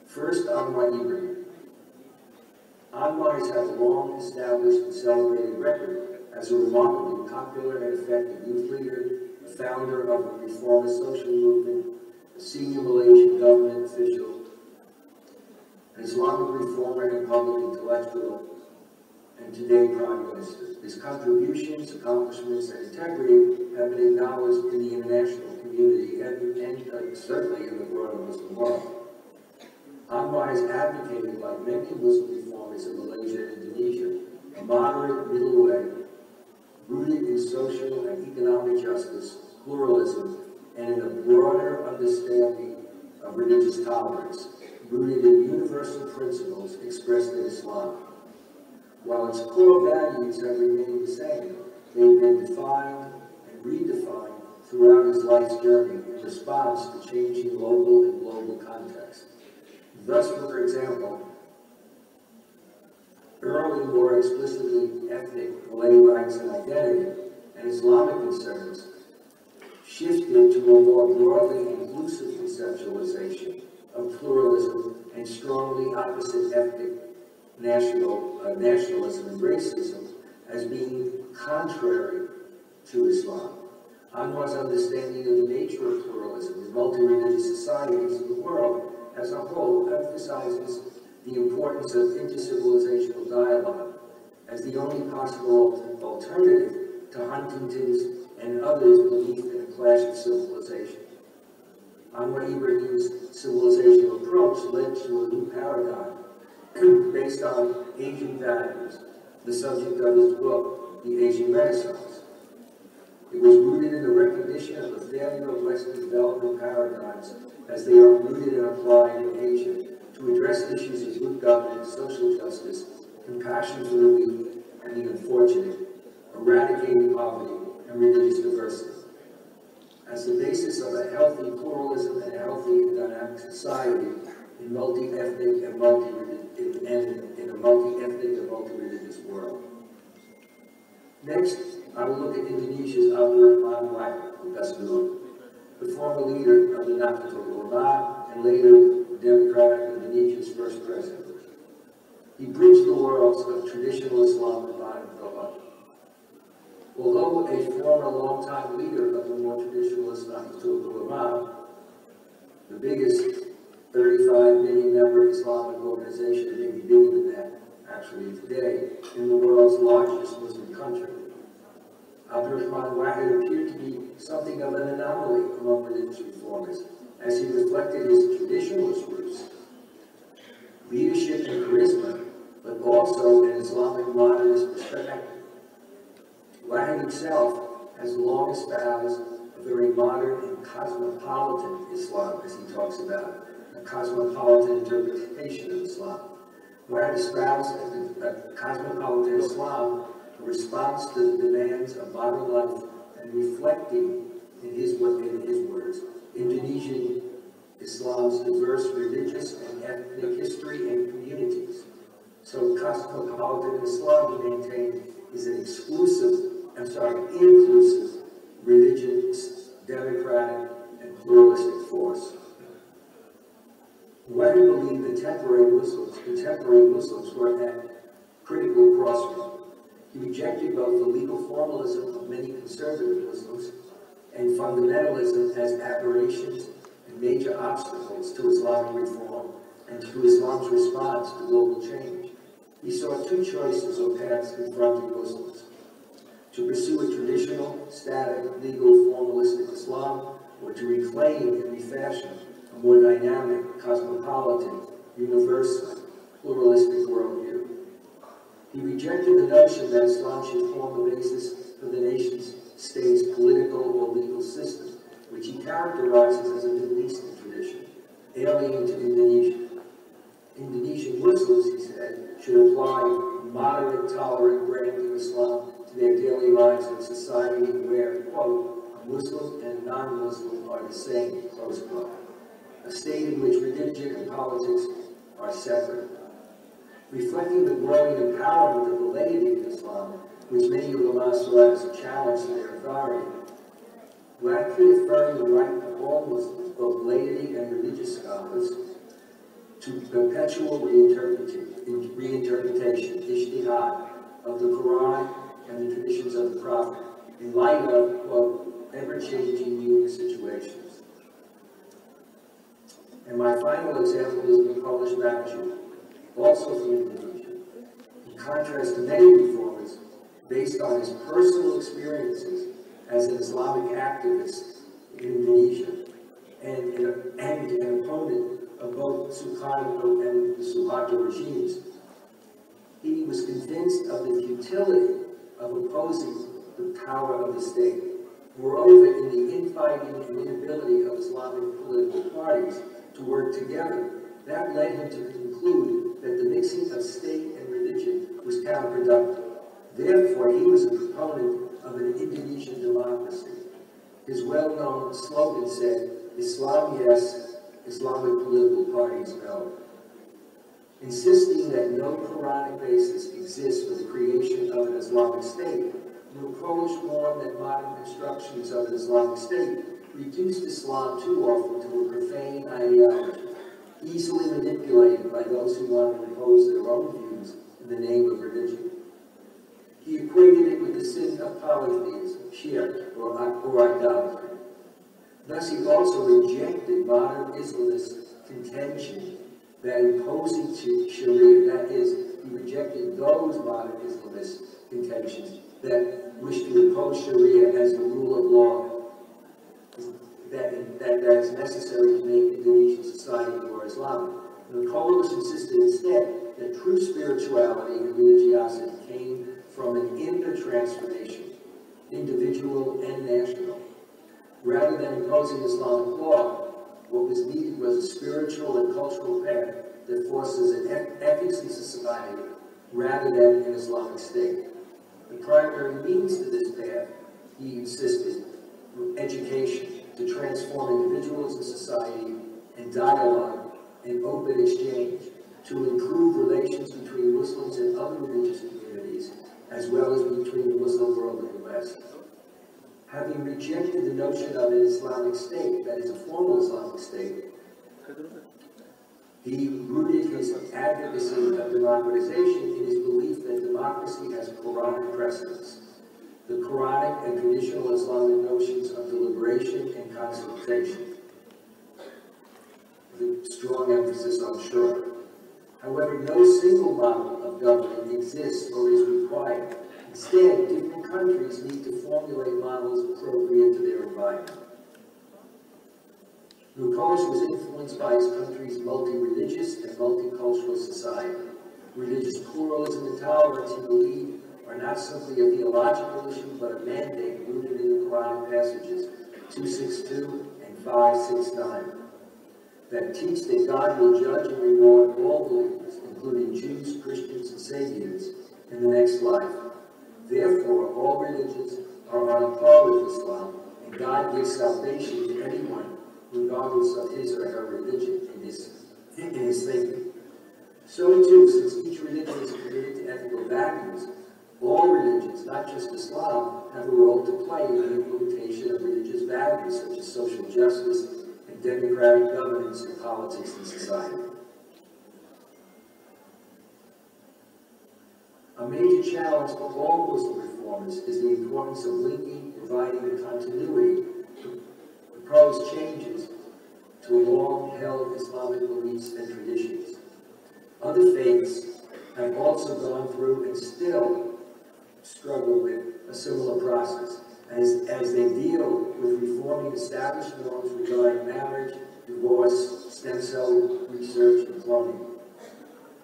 First, Anwar Ibrahim. Anwar has had a long established and celebrated record as a remarkably popular and effective youth leader, a founder of a reformist social movement, a senior Malaysian government official, an Islamic reformer and public intellectual, and today Prime Minister. His contributions, accomplishments, and integrity have been acknowledged in the international community and certainly in the broader Muslim world. Anwar has advocated, like many Muslim reformers in Malaysia and Indonesia, a moderate middle way, rooted in social and economic justice, pluralism, and in a broader understanding of religious tolerance, rooted in universal principles expressed in Islam. While its core values have remained the same, they've been defined and redefined throughout his life's journey in response to changing local and global contexts. Thus, for example, early more explicitly ethnic Malay rights and identity and Islamic concerns shifted to a more broadly inclusive conceptualization of pluralism and strongly opposite ethnic nationalism and racism as being contrary to Islam. Anwar's understanding of the nature of pluralism in multi-religious societies in the world as a whole emphasizes the importance of intercivilizational dialogue as the only possible alternative to Huntington's and others' belief in a clash of civilization. Anwar Ibrahim's civilizational approach led to a new paradigm based on Asian values, the subject of his book, The Asian Renaissance. It was rooted in the recognition of the failure of Western development paradigms as they are rooted and applied in Asia to address issues of good governance, social justice, compassion for the weak and the unfortunate, eradicating poverty and religious diversity. As the basis of a healthy pluralism and a healthy and dynamic society in multi-ethnic and in a multi-ethnic and multi-religious world. Next, I will look at Indonesia's Abdurrahman Wahid, the former leader of the Nahdlatul Ulama and later Democratic Indonesia's first president. He bridged the worlds of traditional Islam and modern thought. Although a former long-time leader of the more traditional Nahdlatul Ulama, the biggest 35 million member Islamic organization, maybe bigger than that actually today, in the world's largest Muslim country, Abdurrahman Wahid appeared to be something of an anomaly among religious reformers, as he reflected his traditionalist roots, leadership and charisma, but also an Islamic modernist perspective. Wahid himself has long espoused a very modern and cosmopolitan Islam, as he talks about, a cosmopolitan interpretation of Islam. Wahid espoused a cosmopolitan Islam a response to the demands of modern life and reflecting, in his words, Indonesian Islam's diverse religious and ethnic history and communities. So cosmopolitan Islam, he maintained, is an inclusive, religious, democratic, and pluralistic force. Wahid believed that contemporary Muslims were at critical crossroads. He rejected both the legal formalism of many conservative Muslims and fundamentalism as aberrations and major obstacles to Islamic reform and to Islam's response to global change. He saw two choices or paths confronting Muslims: to pursue a traditional, static, legal, formalistic Islam, or to reclaim and refashion a more dynamic, cosmopolitan, universal, pluralistic worldview. He rejected the notion that Islam should form the basis for the nation state's political or legal system, which he characterizes as a Middle Eastern tradition, alien to Indonesia. Indonesian Muslims, he said, should apply moderate, tolerant branding of Islam to their daily lives in a society where, quote, a Muslim and a non-Muslim are the same, close quote. A state in which religion and politics are separate. Reflecting the growing empowerment of the laity of Islam, which many ulama saw as a challenge to their authority, Wahid affirmed the right of all Muslims, both laity and religious scholars, to perpetual reinterpretation, ijtihad, of the Quran and the traditions of the Prophet, in light of, quote, ever-changing new situations. And my final example is the Polish magazine, also from Indonesia. In contrast to many reformers, based on his personal experiences as an Islamic activist in Indonesia and an opponent of both Sukarno and the Suharto regimes, he was convinced of the futility of opposing the power of the state. Moreover, in the infighting and inability of Islamic political parties to work together, that led him to conclude that the mixing of state and religion was counterproductive. Therefore, he was a proponent of an Indonesian democracy. His well-known slogan said, Islam yes, Islamic political parties no. insisting that no Quranic basis exists for the creation of an Islamic state. The approach warned that modern constructions of an Islamic state reduced Islam too often to a profane ideology, easily manipulated by those who want to impose their own views in the name of religion. He equated it with the sin of polytheism, shirk, or idolatry. Thus, he also rejected modern Islamist contention that imposing Sharia, that is, he rejected those modern Islamist contentions that wish to impose Sharia as the rule of law that is necessary to make Indonesian society more Islamic. The Nicholas insisted instead that true spirituality and religiosity came from an inner transformation, individual and national. Rather than imposing Islamic law, what was needed was a spiritual and cultural path that forces an ethics in society rather than an Islamic state. The primary means to this path, he insisted, were education, to transform individuals in society, and dialogue and open exchange, to improve relations between Muslims and other religious communities, as well as between the Muslim world and the West. Having rejected the notion of an Islamic state, that is a formal Islamic state, he rooted his advocacy of democratization in his belief that democracy has Quranic precedence. The Quranic and traditional Islamic notions of deliberation and consultation, with a strong emphasis on shura. However, no single model of government exists or is required. Instead, different countries need to formulate models appropriate to their environment. Nicholas was influenced by his country's multi-religious and multicultural society. Religious pluralism and tolerance, he believed, are not simply a theological issue, but a mandate rooted in the Quranic passages 262 and 569 that teach that God will judge and reward all believers, including Jews, Christians, and Sabians, in the next life. Therefore, all religions are on a par with Islam, and God gives salvation to anyone, regardless of his or her religion in his thinking. So too, since each religion is committed to ethical values, all religions, not just Islam, have a role to play in the implementation of religious values such as social justice and democratic governance in politics and society. A major challenge for all Muslim reformers is the importance of linking, providing the continuity to propose changes to long-held Islamic beliefs and traditions. Other faiths have also gone through and still struggle with a similar process as they deal with reforming established norms regarding marriage, divorce, stem cell research, and cloning.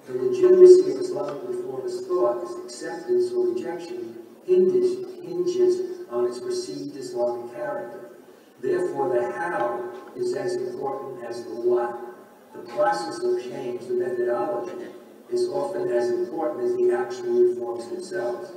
The legitimacy of Islamic reformist thought, its acceptance or rejection, hinges on its perceived Islamic character. Therefore, the how is as important as the what. The process of change, the methodology, is often as important as the actual reforms themselves.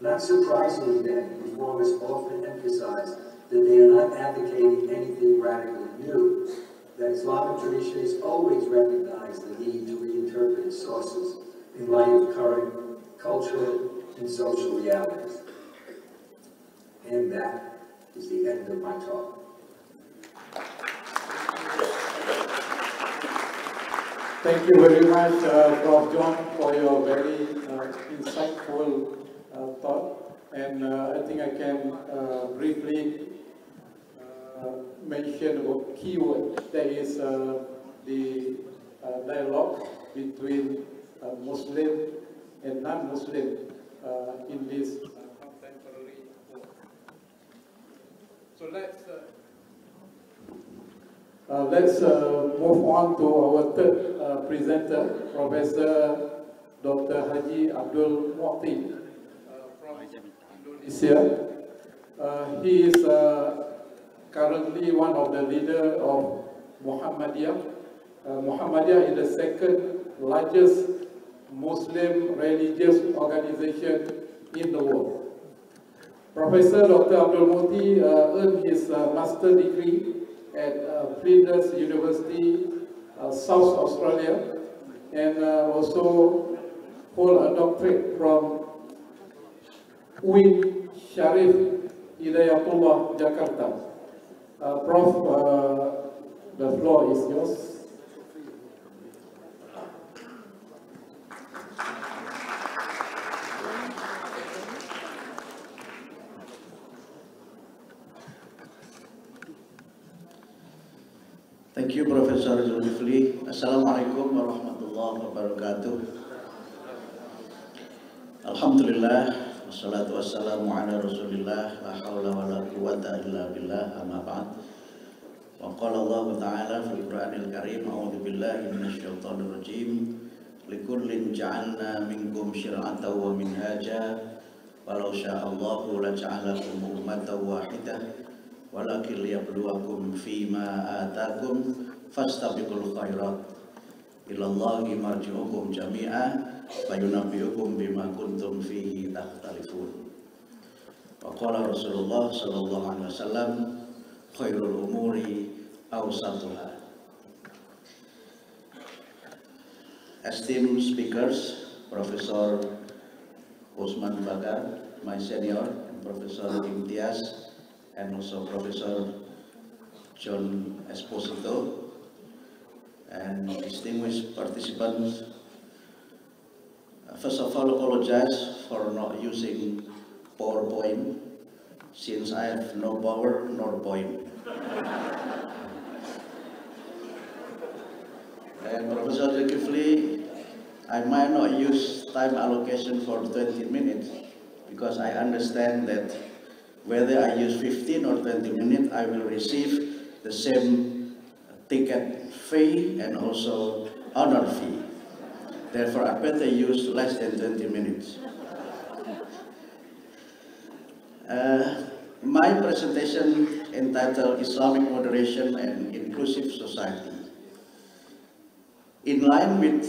Not surprisingly then, reformers often emphasize that they are not advocating anything radically new, that Islamic tradition has always recognized the need to reinterpret its sources in light of current cultural and social realities. And that is the end of my talk. Thank you very much, Prof. John, for your very insightful thought. And I think I can briefly mention about keyword. That is the dialogue between Muslim and non-Muslim in this contemporary world. So let's move on to our third presenter, Professor Dr. Haji Abdul Muhti from Indonesia. He is currently one of the leaders of Muhammadiyah. Muhammadiyah is the second largest Muslim religious organization in the world. Professor Dr. Abdul Muhti earned his master's degree at Flinders University, South Australia, and also hold a doctorate from UIN Syarif Hidayatullah, Jakarta. Prof, the floor is yours. Thank you, Professor Julai. Assalamualaikum warahmatullahi wabarakatuh. Alhamdulillah, wassalatu wassalamu ala rasulillah, la hawla wa la quwwata illa billah, amma ba'd. Wa qala Allah ta'ala fil Qur'anil Karim, a'udzu billahi minasyaitonir rajim. Likullin ja'alna minkum syir'atan wa minhaja, walau sya'allahu la ja'alakum ummatan wahidah. Walakin liyabluwakum fima atakum fastabiqul khairat ilallahi marji'ukum jami'a fayunabbi'ukum bima kuntum fihi takhtalifun. Wa qala Rasulullah sallallahu alaihi wasallam, khairul umuri awsatuha. Esteemed speakers, Professor Osman Bakar, my senior, and Professor Imtiaz, and also Professor John Esposito, and distinguished participants. First of all, apologize for not using PowerPoint, since I have no power nor point. And Professor Zulkifli, I might not use time allocation for 20 minutes, because I understand that whether I use 15 or 20 minutes, I will receive the same ticket fee and also honor fee. Therefore, I better use less than 20 minutes. My presentation entitled Islamic Moderation and Inclusive Society. In line with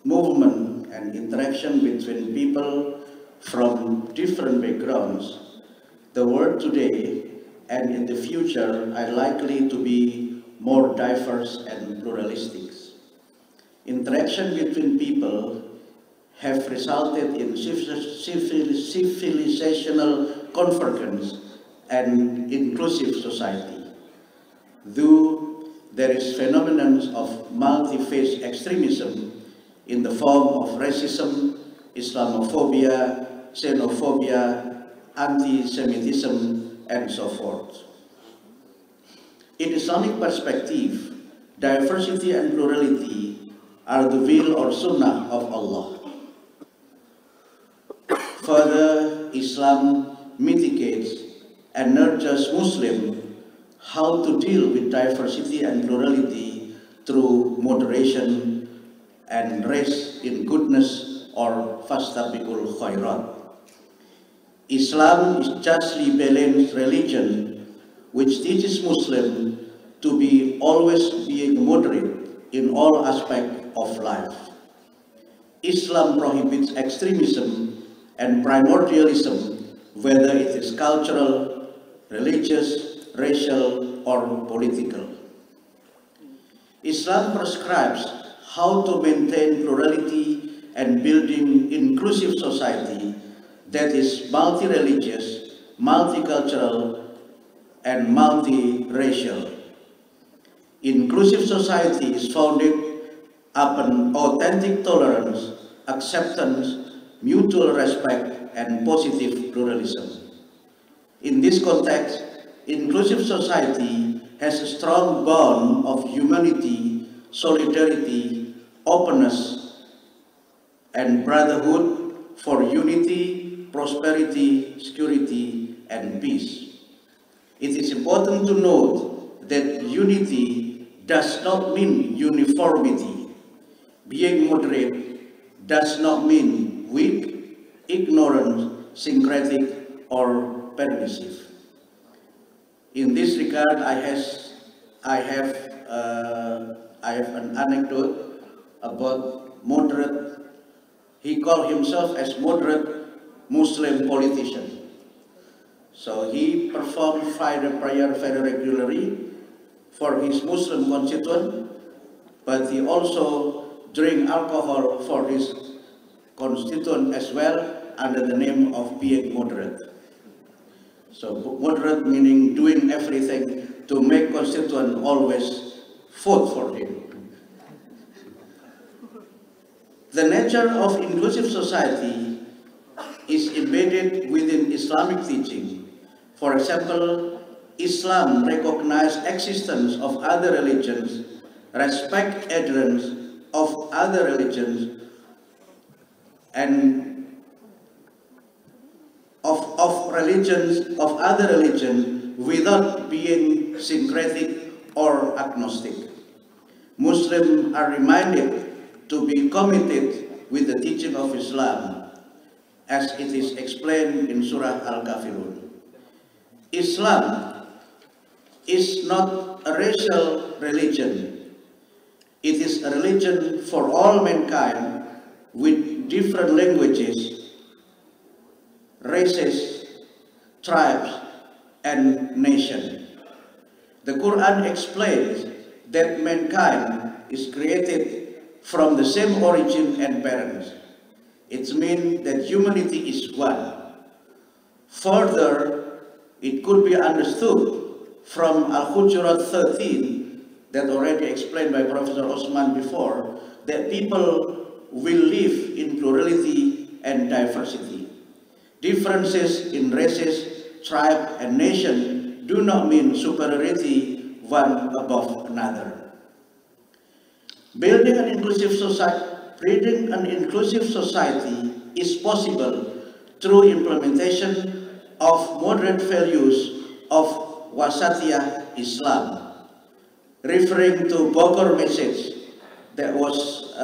movement and interaction between people from different backgrounds, the world today and in the future are likely to be more diverse and pluralistic. Interaction between people have resulted in civilizational convergence and inclusive society. Though there is phenomenon of multi-faith extremism in the form of racism, Islamophobia, xenophobia, anti-Semitism, and so forth. In Islamic perspective, diversity and plurality are the will or sunnah of Allah. Further, Islam mitigates and nurtures Muslims how to deal with diversity and plurality through moderation and rest in goodness, or fastabiqul khairat. Islam is justly balanced religion which teaches Muslims to be always being moderate in all aspects of life. Islam prohibits extremism and primordialism, whether it is cultural, religious, racial, or political. Islam prescribes how to maintain plurality and building inclusive society that is multi-religious, multicultural, and multi-racial. Inclusive society is founded upon authentic tolerance, acceptance, mutual respect, and positive pluralism. In this context, inclusive society has a strong bond of humanity, solidarity, openness, and brotherhood for unity, prosperity, security, and peace. It is important to note that unity does not mean uniformity. Being moderate does not mean weak, ignorant, syncretic, or permissive. In this regard, I have an anecdote about moderate. He called himself as moderate Muslim politician. So he performed Friday prayer very regularly for his Muslim constituent, but he also drink alcohol for his constituent as well under the name of being moderate. So moderate meaning doing everything to make constituent always vote for him. The nature of inclusive society is embedded within Islamic teaching. For example, Islam recognizes existence of other religions, respect adherence of other religions, and of other religions without being syncretic or agnostic. Muslims are reminded to be committed with the teaching of Islam, as it is explained in Surah Al-Kafirun. Islam is not a racial religion. It is a religion for all mankind with different languages, races, tribes, and nations. The Quran explains that mankind is created from the same origin and parents. It means that humanity is one. Further, it could be understood from Al-Hujurat 13, that already explained by Professor Osman before, that people will live in plurality and diversity. Differences in races, tribe, and nation do not mean superiority one above another. Building an inclusive society is possible through implementation of moderate values of Wasatiyah Islam. Referring to Bogor message that was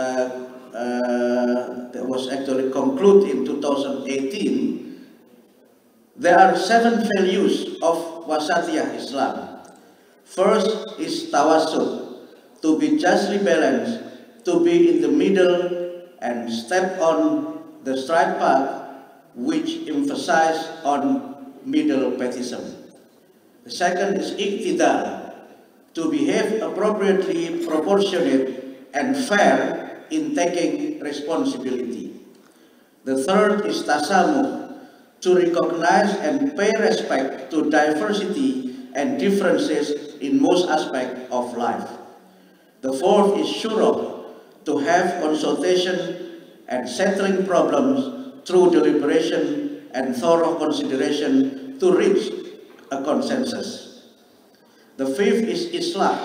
actually concluded in 2018, there are 7 values of Wasatiyah Islam. First is tawassul, to be justly balanced, to be in the middle and step on the straight path, which emphasize on middle pathism. The second is iqtidal, to behave appropriately, proportionate, and fair in taking responsibility. The third is tasamuh, to recognize and pay respect to diversity and differences in most aspects of life. The fourth is shura, to have consultation and settling problems through deliberation and thorough consideration to reach a consensus. The fifth is islah,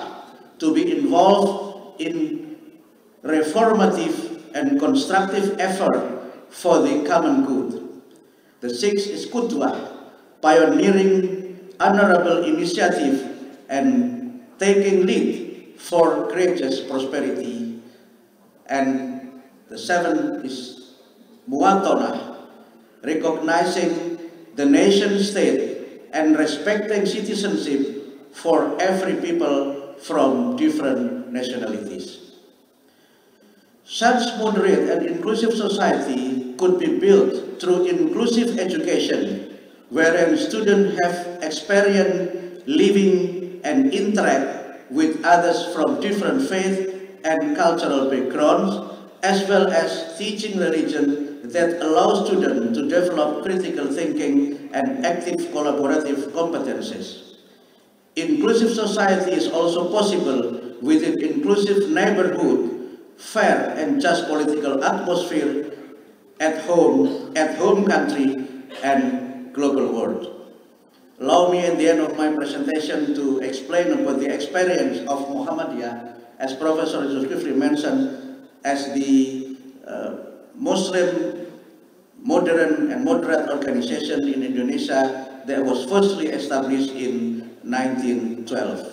to be involved in reformative and constructive effort for the common good. The sixth is qudwah, pioneering honorable initiative and taking lead for courageous prosperity. And the seventh is muwatanah, recognizing the nation state and respecting citizenship for every people from different nationalities. Such moderate and inclusive society could be built through inclusive education, wherein students have experience living and interact with others from different faith and cultural backgrounds, as well as teaching religion that allows students to develop critical thinking and active collaborative competences. Inclusive society is also possible with an inclusive neighborhood, fair and just political atmosphere at home country, and global world. Allow me at the end of my presentation to explain about the experience of Muhammadiyah, as Professor Zulkifli mentioned, as the Muslim modern and moderate organization in Indonesia that was firstly established in 1912.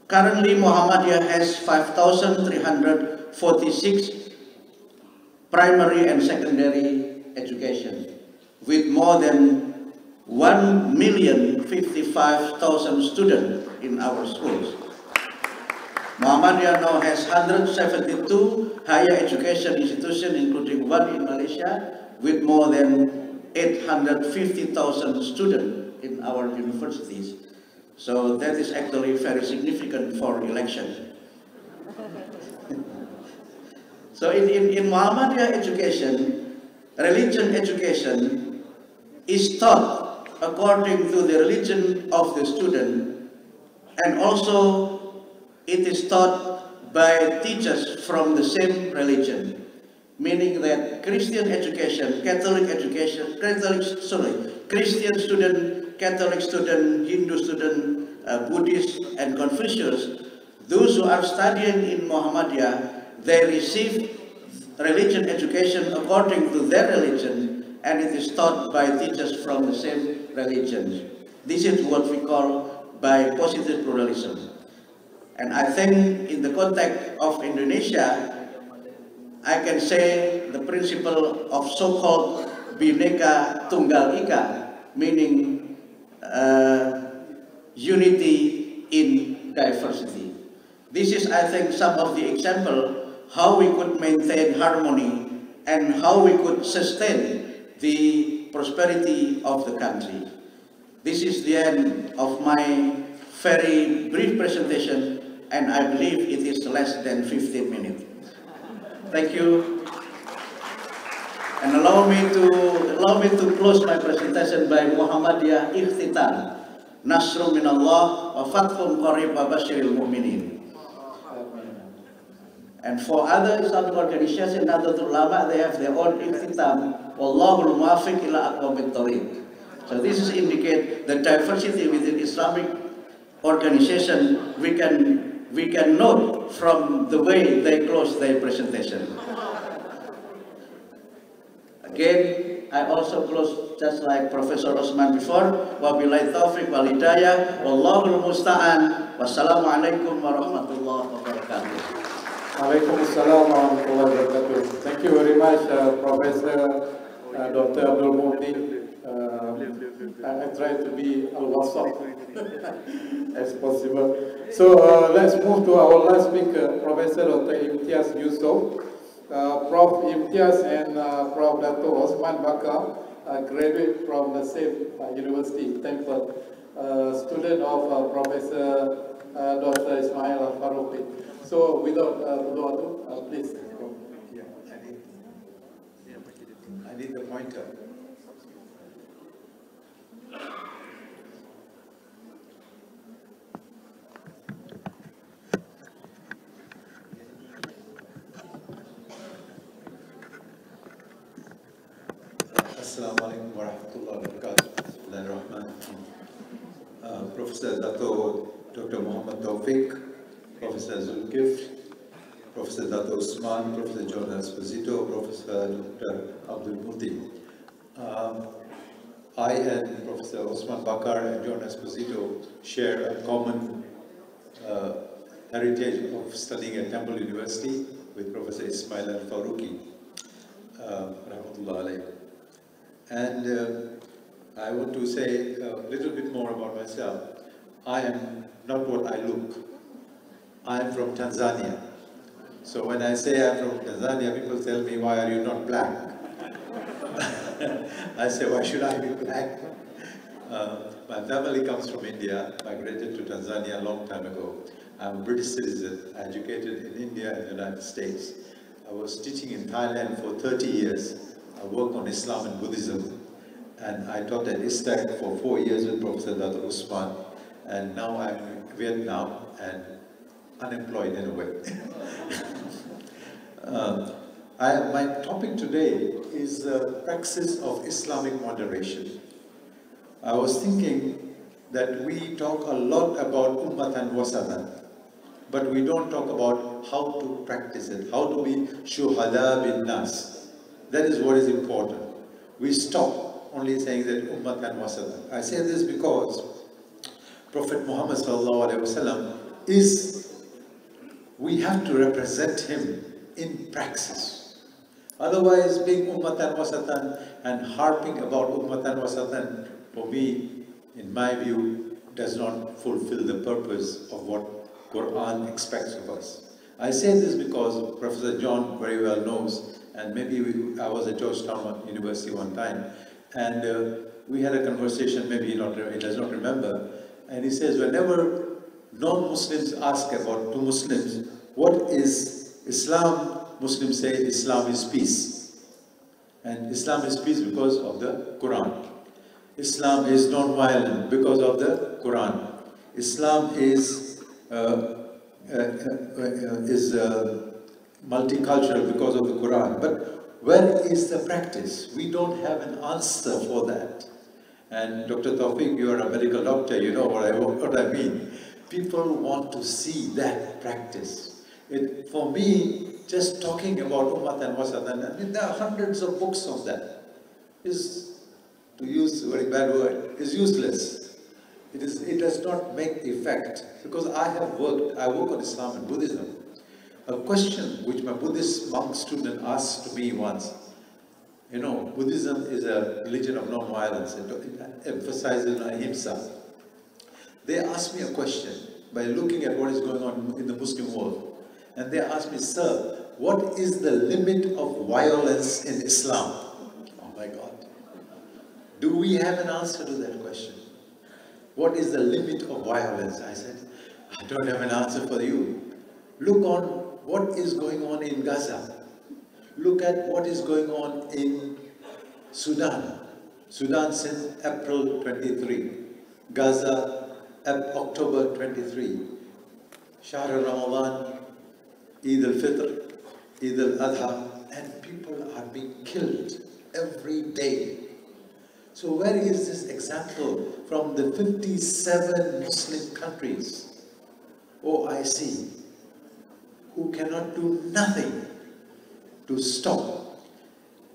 Currently, Muhammadiyah has 5,346 primary and secondary education, with more than 1,055,000 students in our schools. Muhammadiyah now has 172 higher education institutions, including one in Malaysia, with more than 850,000 students in our universities. So that is actually very significant for election. So in Muhammadiyah education, religion education is taught according to the religion of the student, and also it is taught by teachers from the same religion, meaning that Christian education, Christian student, Catholic student, Hindu student, Buddhist and Confucius, those who are studying in Muhammadiyah, they receive religion education according to their religion, and it is taught by teachers from the same religion. This is what we call by positive pluralism. And I think in the context of Indonesia, I can say the principle of so-called Bhinneka Tunggal Ika, meaning unity in diversity. This is, I think, some of the example how we could maintain harmony and how we could sustain the prosperity of the country. This is the end of my very brief presentation, and I believe it is less than 15 minutes. Thank you. And allow me to close my presentation by Muhammadiyah Ikhtitam. Nasrun minallah wa fathun qarib wa basyiril mu'minin. And for other Islamic organizations and other ulama, they have their own Ikhtitam. Wallahul muwaffiq ila aqwamit thariq. So this is indicate the diversity within Islamic organization. We can note from the way they close their presentation. Again, I also close just like Professor Osman before. Wabillahi taufiq wal hidayah. Wallahul musta'an. Wassalamualaikum warahmatullahi wabarakatuh. Waalaikumsalam warahmatullahi wabarakatuh. Thank you very much, Professor Dr. Abdul Mufti. I try to be al-wasat as possible. So let's move to our last speaker, Professor Dr. Imtiaz Yusof. Prof. Imtiaz and Prof. Dr. Osman Bakar graduate from the same university, Temple, student of Professor Dr. Ismail Al-Farouqi. So without further ado, please go. Yeah, I need the pointer. Assalamu alaikum wa rahmatullahi wa barakatuh. Bismillahirrahmanirrahim. Professor Dr. Muhammad Tawfiq, Professor Zulkifl, Professor Dr. Usman, Professor John Esposito, Professor Dr. Abdul Mufti. I and Professor Osman Bakar and John Esposito share a common heritage of studying at Temple University with Professor Ismail Al-Farouqi, rahmatullah alayhi. And I want to say a little bit more about myself. I am not what I look. I am from Tanzania. So when I say I'm from Tanzania, people tell me, why are you not black? I say, why should I be black? My family comes from India, migrated to Tanzania a long time ago. I'm a British citizen, educated in India and the United States. I was teaching in Thailand for 30 years. I worked on Islam and Buddhism. And I taught at ISTAC for 4 years with Professor Dr. Usman. And now I'm in Vietnam and unemployed in a way. My topic today is praxis of Islamic moderation. I was thinking that we talk a lot about ummatan wasatan, but we don't talk about how to practice it, how to be shuhada bin nas. That is what is important. We stop only saying that ummatan wasatan. I say this because Prophet Muhammad sallallahu alaihi wasallam we have to represent him in praxis. Otherwise, being ummatan wasatan and harping about ummatan wasatan, for me, in my view, does not fulfill the purpose of what Quran expects of us. I say this because Professor John very well knows, and maybe I was at Georgetown University one time, and we had a conversation, maybe he does not remember, and he says, whenever non-Muslims ask about two Muslims, what is Islam, Muslims say Islam is peace. And Islam is peace because of the Quran. Islam is non-violent because of the Quran. Islam is multicultural because of the Quran. But where is the practice? We don't have an answer for that. And Dr. Tawfiq, you are a medical doctor, you know what I mean. People want to see that practice. For me, just talking about Ummatan Wasatan, I mean, there are hundreds of books on that. Is, to use a very bad word, is useless. It does not make effect. Because I work on Islam and Buddhism. A question which my Buddhist monk student asked to me once, you know, Buddhism is a religion of non-violence. It emphasizes ahimsa. They asked me a question by looking at what is going on in the Muslim world. And they asked me, sir, what is the limit of violence in Islam? Oh my God. Do we have an answer to that question? What is the limit of violence? I said, I don't have an answer for you. Look on what is going on in Gaza. Look at what is going on in Sudan. Sudan since April 23. Gaza, October 23. Shahr Ramadan, Eid al-Fitr, Eid al-Adha, and people are being killed every day. So where is this example from the 57 Muslim countries, OIC, who cannot do nothing to stop?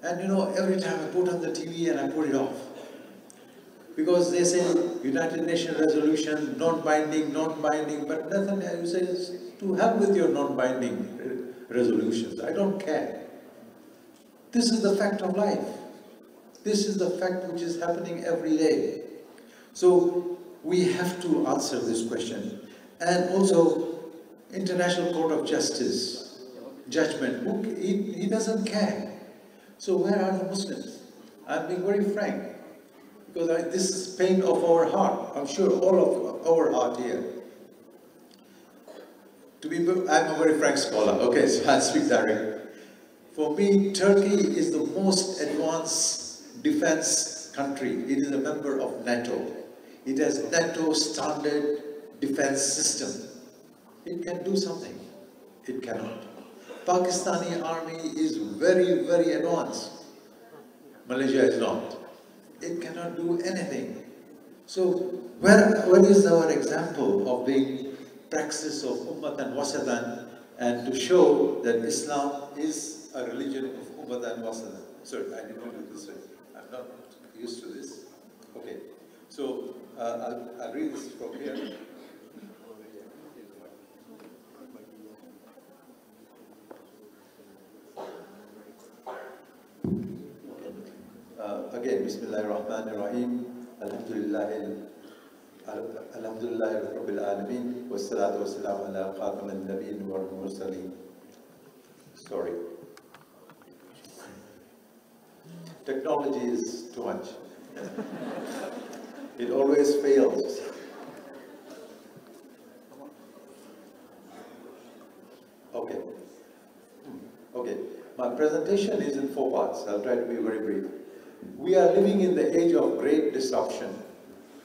And you know, every time I put on the TV and I put it off. Because they say United Nations resolution, non-binding, but nothing, you say, to hell with your non-binding resolutions. I don't care. This is the fact of life. This is the fact which is happening every day. So we have to answer this question. And also, International Court of Justice, judgment, he doesn't care. So where are the Muslims? I'm being very frank. Because this is pain of our heart. I'm sure all of our heart here. I'm a very frank scholar. Okay, so I'll speak directly. For me, Turkey is the most advanced defense country. It is a member of NATO. It has NATO standard defense system. It can do something. It cannot. Pakistani army is very, very advanced. Malaysia is not. It cannot do anything. So where is our example of being praxis of Ummatan Wasatan, and to show that Islam is a religion of Ummatan Wasatan? Sorry, I didn't do it this way. I'm not used to this. Okay. So I'll read this from here. Again, Bismillahirrahmanirrahim. Alhamdulillah Rabbil Alameen. Wassalatu wassalamu ala khatamin nabiyyin wal mursaleen. Sorry. Technology is too much. It always fails. Okay. Okay. My presentation is in 4 parts. I'll try to be very brief. We are living in the age of great disruption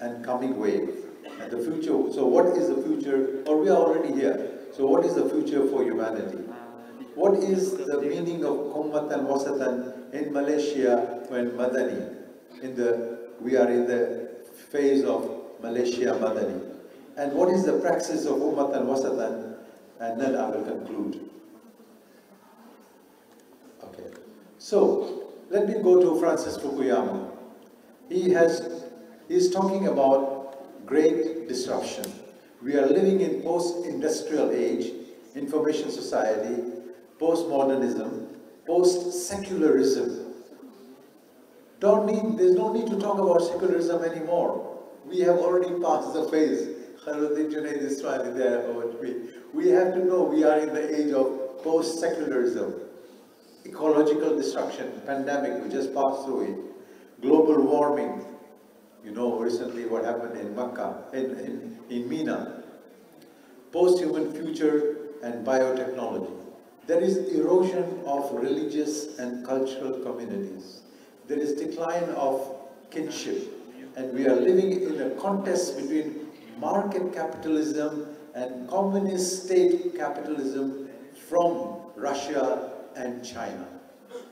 and coming wave. And the future, so what is the future? Or we are already here. So what is the future for humanity? What is the meaning of Ummatan Wasatan in Malaysia when Madani? We are in the phase of Malaysia Madani. And what is the praxis of Ummatan Wasatan? And then I will conclude. Okay. So, let me go to Francis Fukuyama. He's talking about great disruption. We are living in post-industrial age, information society, post-modernism, post-secularism. There's no need to talk about secularism anymore. We have already passed the phase. Kharuddin Junaid is smiling there over me. We have to know we are in the age of post-secularism. Ecological destruction, pandemic, we just passed through it. Global warming, you know recently what happened in Makkah, in Mina. Post-human future and biotechnology. There is erosion of religious and cultural communities. There is decline of kinship. And we are living in a contest between market capitalism and communist state capitalism from Russia and China.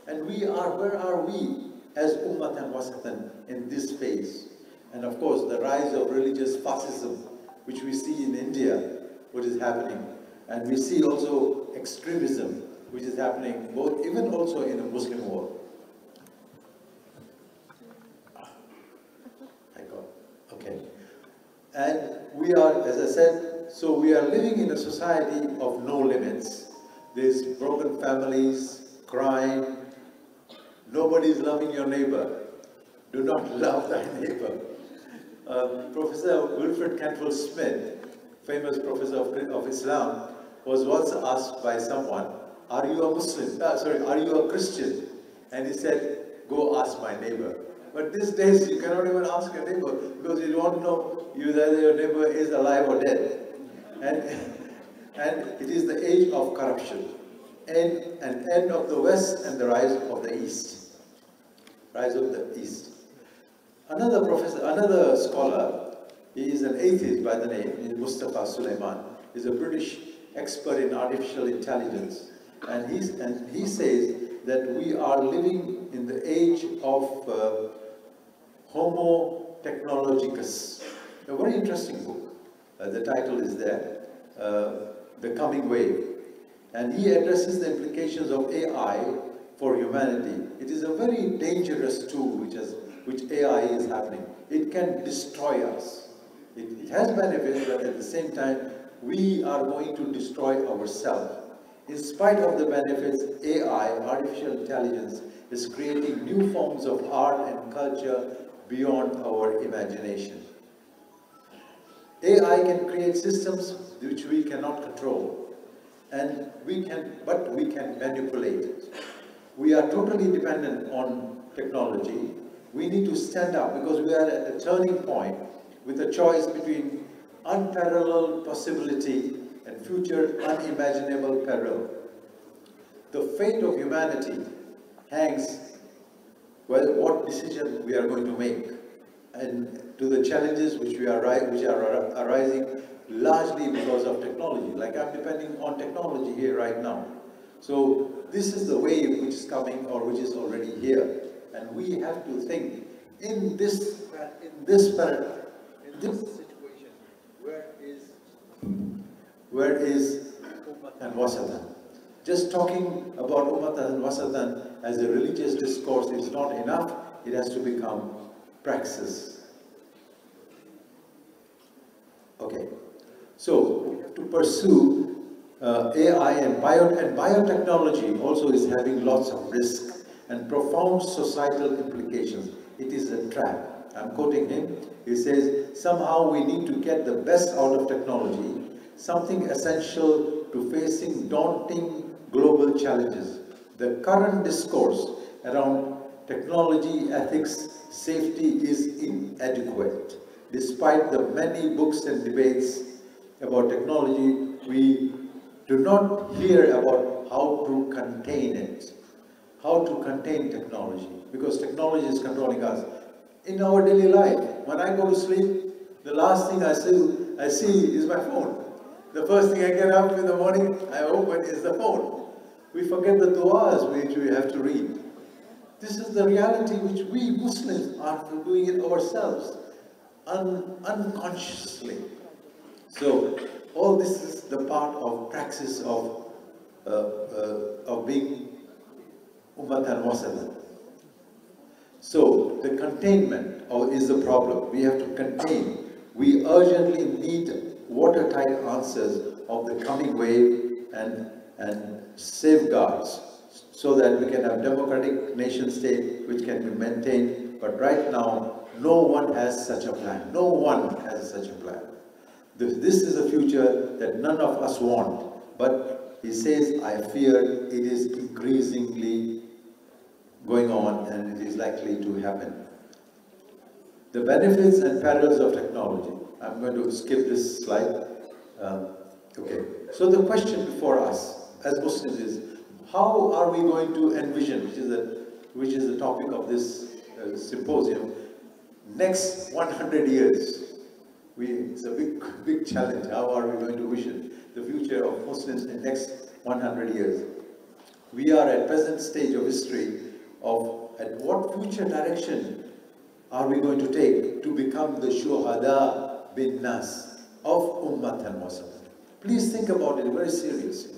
And where are we as Ummatan Wasatan in this phase? And of course, the rise of religious fascism, which we see in India, what is happening. And we see also extremism, which is happening even also in the Muslim world. Okay. And we are, as I said, so we are living in a society of no limits. There's broken families, crime, nobody is loving your neighbor. Do not love thy neighbor. Professor Wilfred Cantwell Smith, famous professor of Islam, was once asked by someone, are you a Muslim? Are you a Christian? And he said, go ask my neighbor. But these days you cannot even ask your neighbor because you don't know whether your neighbor is alive or dead. And it is the age of corruption. An end of the West and the rise of the East. Rise of the East. Another scholar, he is an atheist by the name, Mustafa Sulaiman, is a British expert in artificial intelligence. And he says that we are living in the age of Homo technologicus. A very interesting book. The title is there, The Coming Wave. And he addresses the implications of AI for humanity. It is a very dangerous tool which AI is happening. It can destroy us. It has benefits, but at the same time, we are going to destroy ourselves. In spite of the benefits, AI, artificial intelligence, is creating new forms of art and culture beyond our imagination. AI can create systems which we cannot control, but we can manipulate it. We are totally dependent on technology. We need to stand up because we are at a turning point with a choice between unparalleled possibility and future unimaginable peril. The fate of humanity hangs, well, what decision we are going to make, and to the challenges which are arising largely because of technology. Like I'm depending on technology here right now. So this is the wave which is coming or which is already here, and we have to think in this situation, where is Ummatan Wasatan? Just talking about Ummatan Wasatan as a religious discourse is not enough. It has to become praxis. Okay, so we have to pursue AI and biotechnology also is having lots of risk and profound societal implications. It is a trap. I'm quoting him. He says, somehow we need to get the best out of technology, something essential to facing daunting global challenges. The current discourse around technology, ethics, safety is inadequate. Despite the many books and debates about technology, we do not hear about how to contain it, how to contain technology, because technology is controlling us. In our daily life, when I go to sleep, the last thing I see is my phone. The first thing I get up in the morning, I open is the phone. We forget the du'as which we have to read. This is the reality which we Muslims are doing it ourselves, unconsciously. So all this is the part of praxis of being Ummatan Wasatan. So the containment is the problem. We have to contain. We urgently need watertight answers of the coming wave and safeguards so that we can have democratic nation state which can be maintained. But right now, no one has such a plan. No one has such a plan. This is a future that none of us want. But he says, I fear it is increasingly going on and it is likely to happen. The benefits and perils of technology. I'm going to skip this slide. Okay. So the question before us, as Muslims is, how are we going to envision, which is the topic of this symposium, next 100 years? It's a big challenge. How are we going to vision the future of Muslims in the next 100 years? We are at present stage of history of at what future direction are we going to take to become the shuhada bin nas of ummatan wasatan? Please think about it very seriously.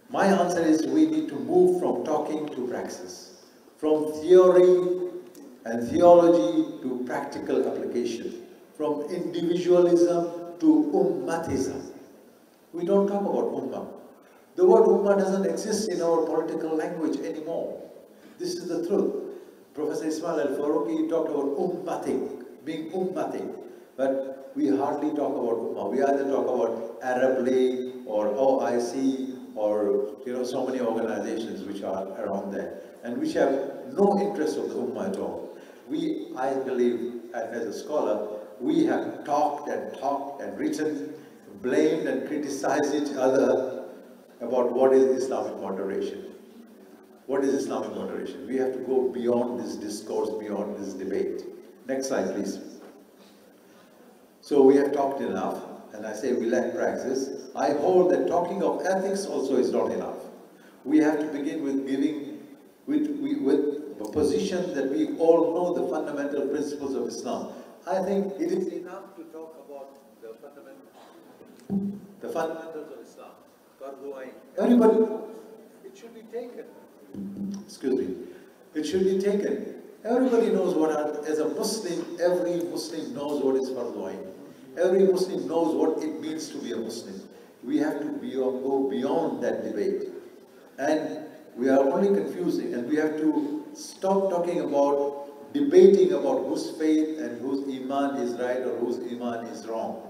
My answer is we need to move from talking to praxis, from theory and theology to practical application, from individualism to ummatism. We don't talk about ummah. The word ummah doesn't exist in our political language anymore. This is the truth. Professor Ismail al-Faruqi talked about ummatic, being ummatic, but we hardly talk about ummah. We either talk about Arab League or OIC or so many organizations which are around there and which have no interest of the ummah at all. I believe, as a scholar, we have talked and written, blamed and criticized each other about what is Islamic moderation. What is Islamic moderation? We have to go beyond this discourse, beyond this debate. Next slide, please. So we have talked enough, and I say we lack praxis. I hold that talking of ethics also is not enough. We have to begin with with a position that we all know the fundamental principles of Islam. I think it is enough to talk about the fundamentals of Islam. Everybody, it should be taken. Excuse me. It should be taken. Everybody knows as a Muslim, every Muslim knows what is Fardu Ain. Every Muslim knows what it means to be a Muslim. We have to go beyond that debate. And we are only confusing, and we have to stop talking about debating about whose faith and whose iman is right or whose iman is wrong,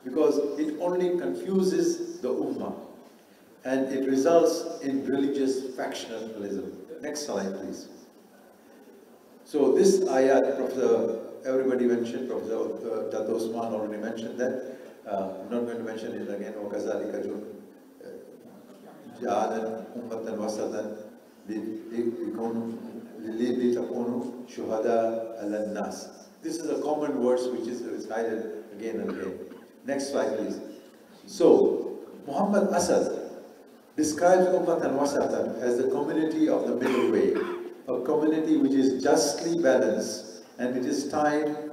because it only confuses the ummah and it results in religious factionalism. Next slide, please. So this ayat, everybody mentioned, Professor Dato Usman already mentioned that. I'm not going to mention it again. وَكَذَلِكَ جَعَلَ أُمَّةً وَسَطًا لِتَكُونُوا شُهَدَاءَ عَلَى النَّاسِ. This is a common verse which is recited again and again. Next slide, please. So, Muhammad Asad describes Ummatan Wasatan as the community of the middle way, a community which is justly balanced, and it is time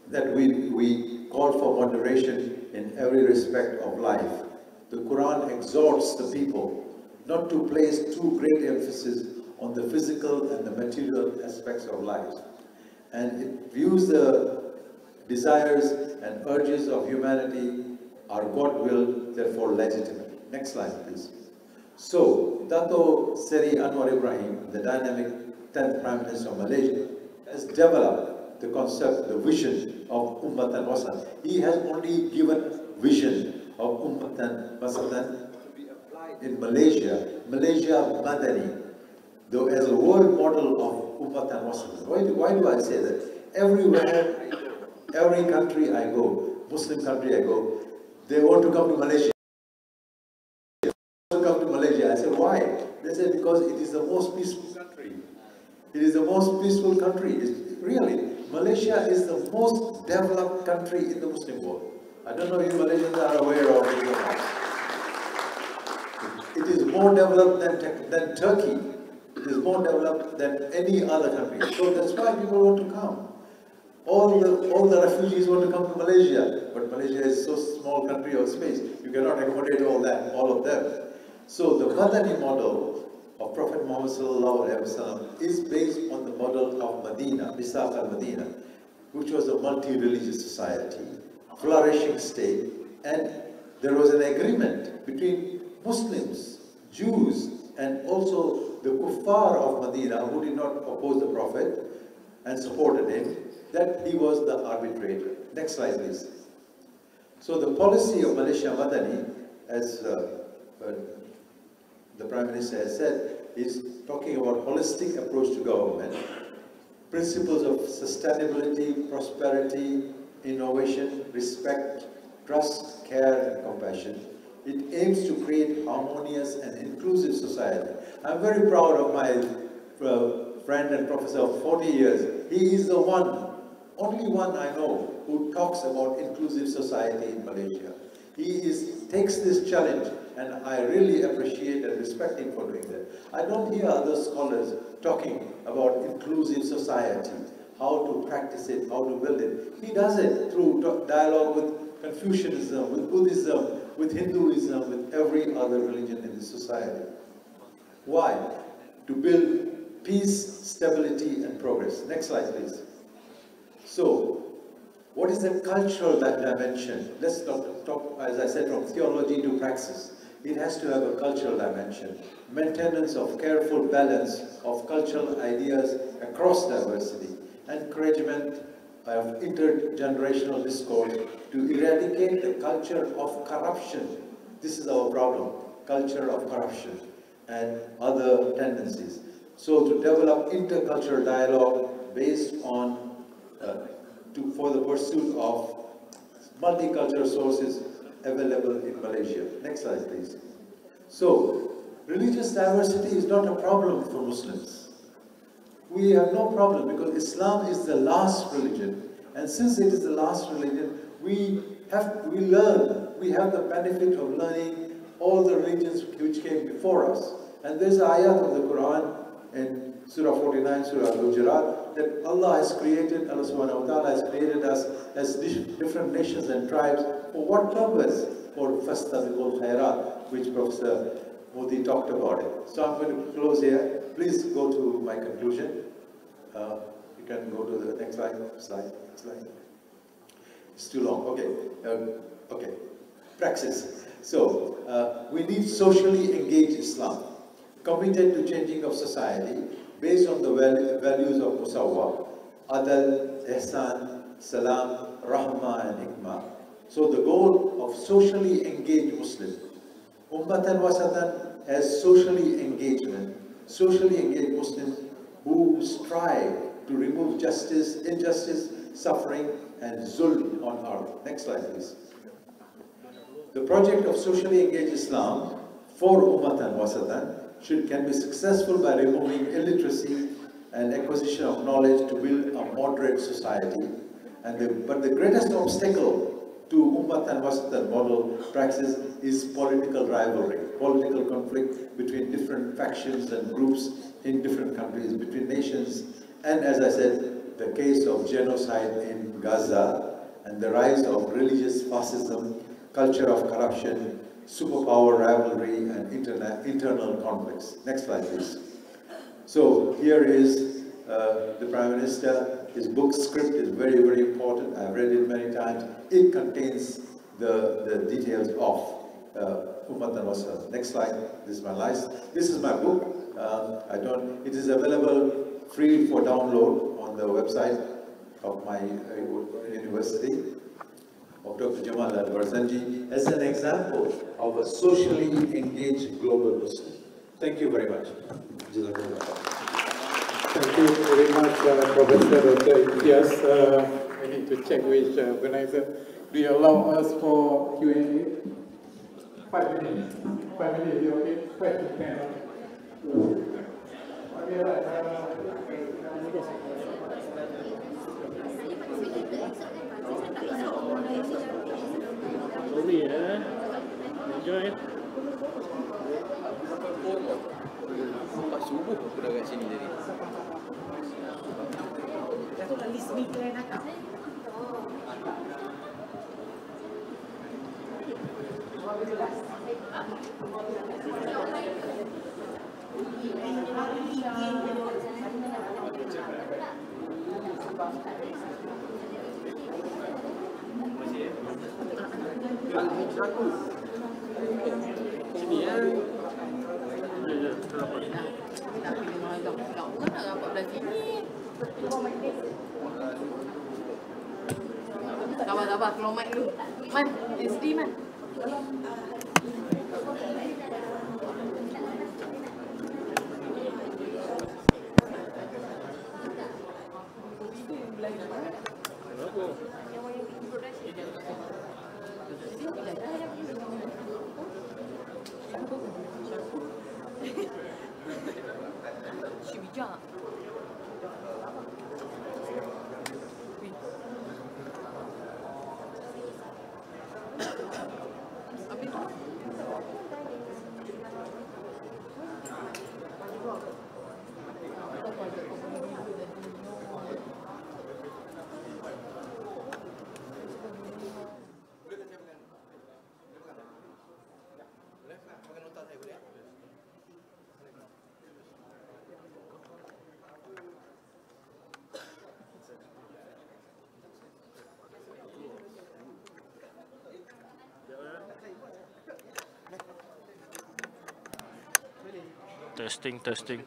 that we call for moderation in every respect of life. The Quran exhorts the people not to place too great emphasis on the physical and the material aspects of life, and it views the desires and urges of humanity are God will, therefore legitimate. Next slide, please. So, Dato Seri Anwar Ibrahim, the dynamic 10th Prime Minister of Malaysia, has developed the concept, the vision of Ummatan Wasat. He has only given vision of Ummatan Wasatan to be applied in Malaysia, Malaysia Madani, though as a world model of Ummatan Wasatan. Why do I say that? Everywhere I go, every country I go, Muslim country I go, they want to come to Malaysia. I said, why? They said, because it is the most peaceful country. It is the most peaceful country. Really, Malaysia is the most developed country in the Muslim world. I don't know if Malaysians are aware of it or not. It is more developed than Turkey. It is more developed than any other country. So that's why people want to come. All the refugees want to come to Malaysia, but Malaysia is so small country of space. You cannot accommodate all of them. So the Madani model of Prophet Muhammad ﷺ is based on the model of Medina, Misaq al-Medina, which was a multi-religious society, flourishing state, and there was an agreement between Muslims, Jews, and also the kuffar of Medina who did not oppose the Prophet and supported him, that he was the arbitrator. Next slide, please. So the policy of Malaysia Madani, as the Prime Minister has said, is talking about holistic approach to government, principles of sustainability, prosperity, innovation, respect, trust, care, and compassion. It aims to create harmonious and inclusive society. I'm very proud of my friend and professor of 40 years. He is the only one I know who talks about inclusive society in Malaysia. He takes this challenge, and I really appreciate and respect him for doing that. I don't hear other scholars talking about inclusive society, how to practice it, how to build it. He does it through dialogue with Confucianism, with Buddhism, with Hinduism, with every other religion in the society. Why? To build peace, stability, and progress. Next slide, please. So, what is the cultural dimension? Let's talk, as I said, from theology to praxis. It has to have a cultural dimension. Maintenance of careful balance of cultural ideas across diversity. Encouragement of intergenerational discourse to eradicate the culture of corruption. This is our problem, culture of corruption and other tendencies. So to develop intercultural dialogue based on for the pursuit of multicultural sources available in Malaysia. Next slide, please. So, religious diversity is not a problem for Muslims. We have no problem because Islam is the last religion, and since it is the last religion, we have the benefit of learning all the religions which came before us. And there's an ayat of the Quran in Surah 49, Surah Al-Hujurat, that Allah subhanahu wa ta'ala has created us as different nations and tribes. For what purpose? For fastabiqul khairat, which Professor Modi talked about it. So I'm going to close here. Please go to my conclusion. You can go to the next slide. It's too long. Okay. Praxis. So we need socially engaged Islam, committed to changing of society based on the values of Musawwa, Adal, Ihsan, Salam, Rahma, and Hikmah. So the goal of socially engaged Muslim, Ummatan Wasatan as socially engaged Muslims who strive to remove injustice, suffering, and zulm on earth. Next slide, please. The project of socially engaged Islam for Ummatan Wasatan can be successful by removing illiteracy and acquisition of knowledge to build a moderate society. But the greatest obstacle to Ummatan Wasatan model praxis is political rivalry, political conflict between different factions and groups in different countries, between nations, and as I said, the case of genocide in Gaza and the rise of religious fascism, culture of corruption, superpower rivalry, and internal conflicts. Next slide, please. So here is the Prime Minister. His book script is very, very important. I've read it many times. It contains the details of Ummatan Wasatan. Next slide. This is my last. This is my book. It is available free for download on the website of my university, of Dr. Jamal Al-Barzanji, as an example of a socially engaged global Muslim. Thank you very much. Thank you very much, Professor Dr. Yes, I need to check with organizer. Do you allow us for Q&A? 5 minutes. 5 minutes, is it okay? 5 to 10. Enjoy. Lepas subuh aku dah kat sini tadi. Aku nak list ni plan akak. Sini ya. Tapi memang agak kau kan nak rapat belah sini. Sabar, keluar mic dulu. Man, SD man. Kenapa? Testing, testing.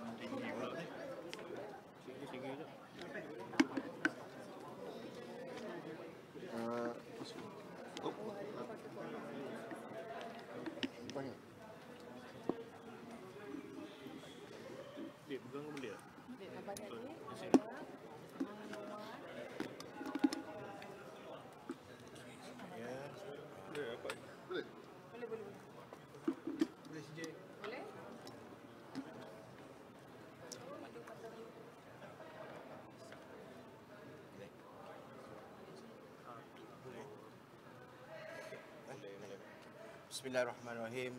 Bismillahirrahmanirrahim.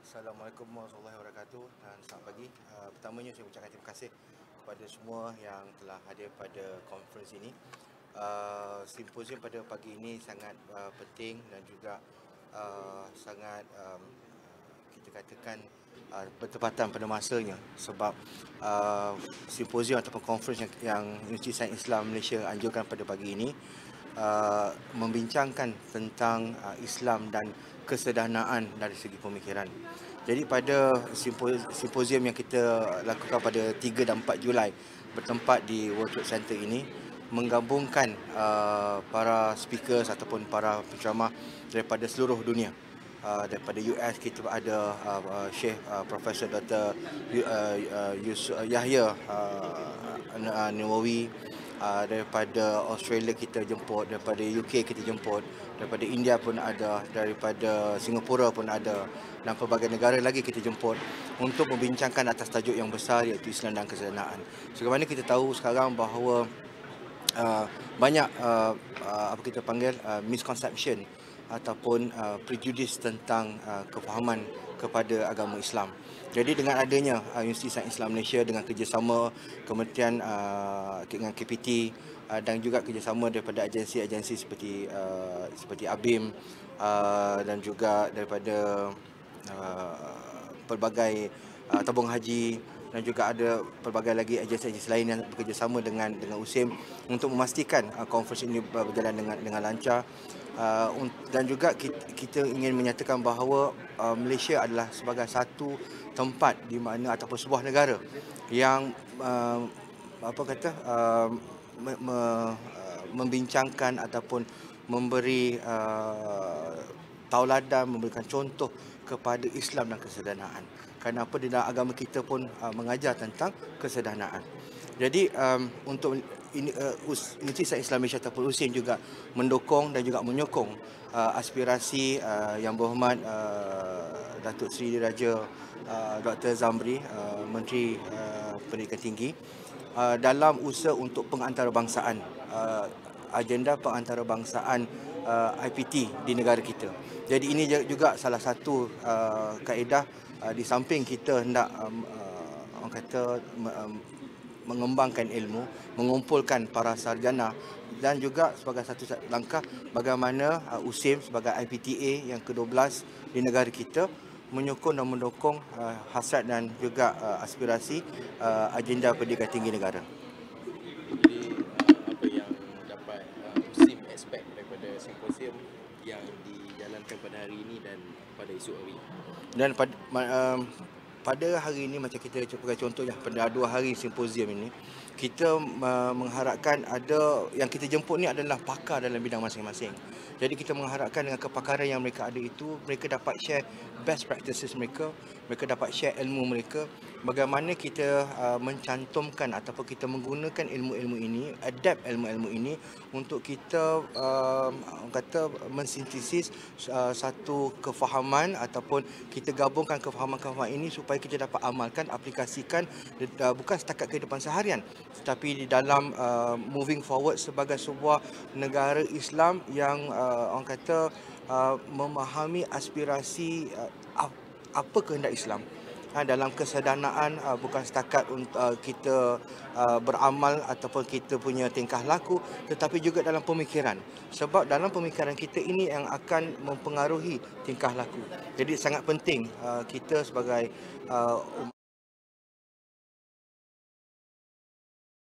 Assalamualaikum warahmatullahi wabarakatuh dan selamat pagi. Pertamanya saya ucapkan terima kasih kepada semua yang telah hadir pada conference ini. Simposium pada pagi ini sangat penting dan juga sangat kita katakan bertepatan pada masanya sebab simposium ataupun conference yang Universiti Sains Islam Malaysia anjurkan pada pagi ini membincangkan tentang Islam dan kesederhanaan dari segi pemikiran. Jadi pada simposium yang kita lakukan pada 3 dan 4 Julai bertempat di World Trade Center ini menggabungkan para speakers ataupun para penceramah daripada seluruh dunia. Daripada US kita ada Syekh Profesor Dr. Yahya Nawawi, daripada Australia kita jemput, daripada UK kita jemput, daripada India pun ada, daripada Singapura pun ada, dan pelbagai negara lagi kita jemput untuk membincangkan atas tajuk yang besar iaitu Islam dan kesederhanaan. Sebagaimana kita tahu sekarang bahawa banyak apa kita panggil misconception ataupun prejudice tentang kefahaman kepada agama Islam. Jadi dengan adanya Universiti Sains Islam Malaysia dengan kerjasama Kementerian dengan KPT dan juga kerjasama daripada agensi-agensi seperti ABIM dan juga daripada pelbagai tabung haji dan juga ada pelbagai lagi agensi-agensi lain yang bekerjasama dengan USIM untuk memastikan conference ini berjalan dengan lancar. Dan juga kita ingin menyatakan bahawa Malaysia adalah sebagai satu tempat di mana ataupun sebuah negara yang membincangkan ataupun memberi tauladan, memberikan contoh kepada Islam dan kesederhanaan. Kenapa di dalam agama kita pun mengajar tentang kesederhanaan. Jadi untuk Universiti Sains Islam Malaysia ataupun USIM juga mendukung dan juga menyokong aspirasi Yang Berhormat Datuk Seri Diraja Dr. Zamri, Menteri Pendidikan Tinggi, dalam usaha untuk pengantarbangsaan, agenda pengantarbangsaan IPT di negara kita. Jadi ini juga salah satu kaedah di samping kita hendak orang kata mengembangkan ilmu, mengumpulkan para sarjana dan juga sebagai satu langkah bagaimana USIM sebagai IPTA yang ke-12 di negara kita menyokong dan mendukung hasrat dan juga aspirasi agenda pendidikan tinggi negara. Jadi apa yang dapat USIM expect daripada simposium yang dijalankan pada hari ini dan pada esok hari? Dan pada hari ini macam kita sebagai contohnya pada 2 hari simposium ini kita mengharapkan ada yang kita jemput ni adalah pakar dalam bidang masing-masing. Jadi kita mengharapkan dengan kepakaran yang mereka ada itu mereka dapat share best practices mereka dapat share ilmu mereka, bagaimana kita mencantumkan ataupun kita menggunakan ilmu-ilmu ini, adapt ilmu-ilmu ini untuk kita kata mensintesis satu kefahaman ataupun kita gabungkan kefahaman-kefahaman ini supaya kita dapat amalkan, aplikasikan bukan setakat kehidupan seharian tetapi di dalam moving forward sebagai sebuah negara Islam yang orang kata memahami aspirasi apa kehendak Islam dalam kesederhanaan, bukan setakat untuk kita beramal ataupun kita punya tingkah laku tetapi juga dalam pemikiran, sebab dalam pemikiran kita ini yang akan mempengaruhi tingkah laku. Jadi sangat penting kita sebagai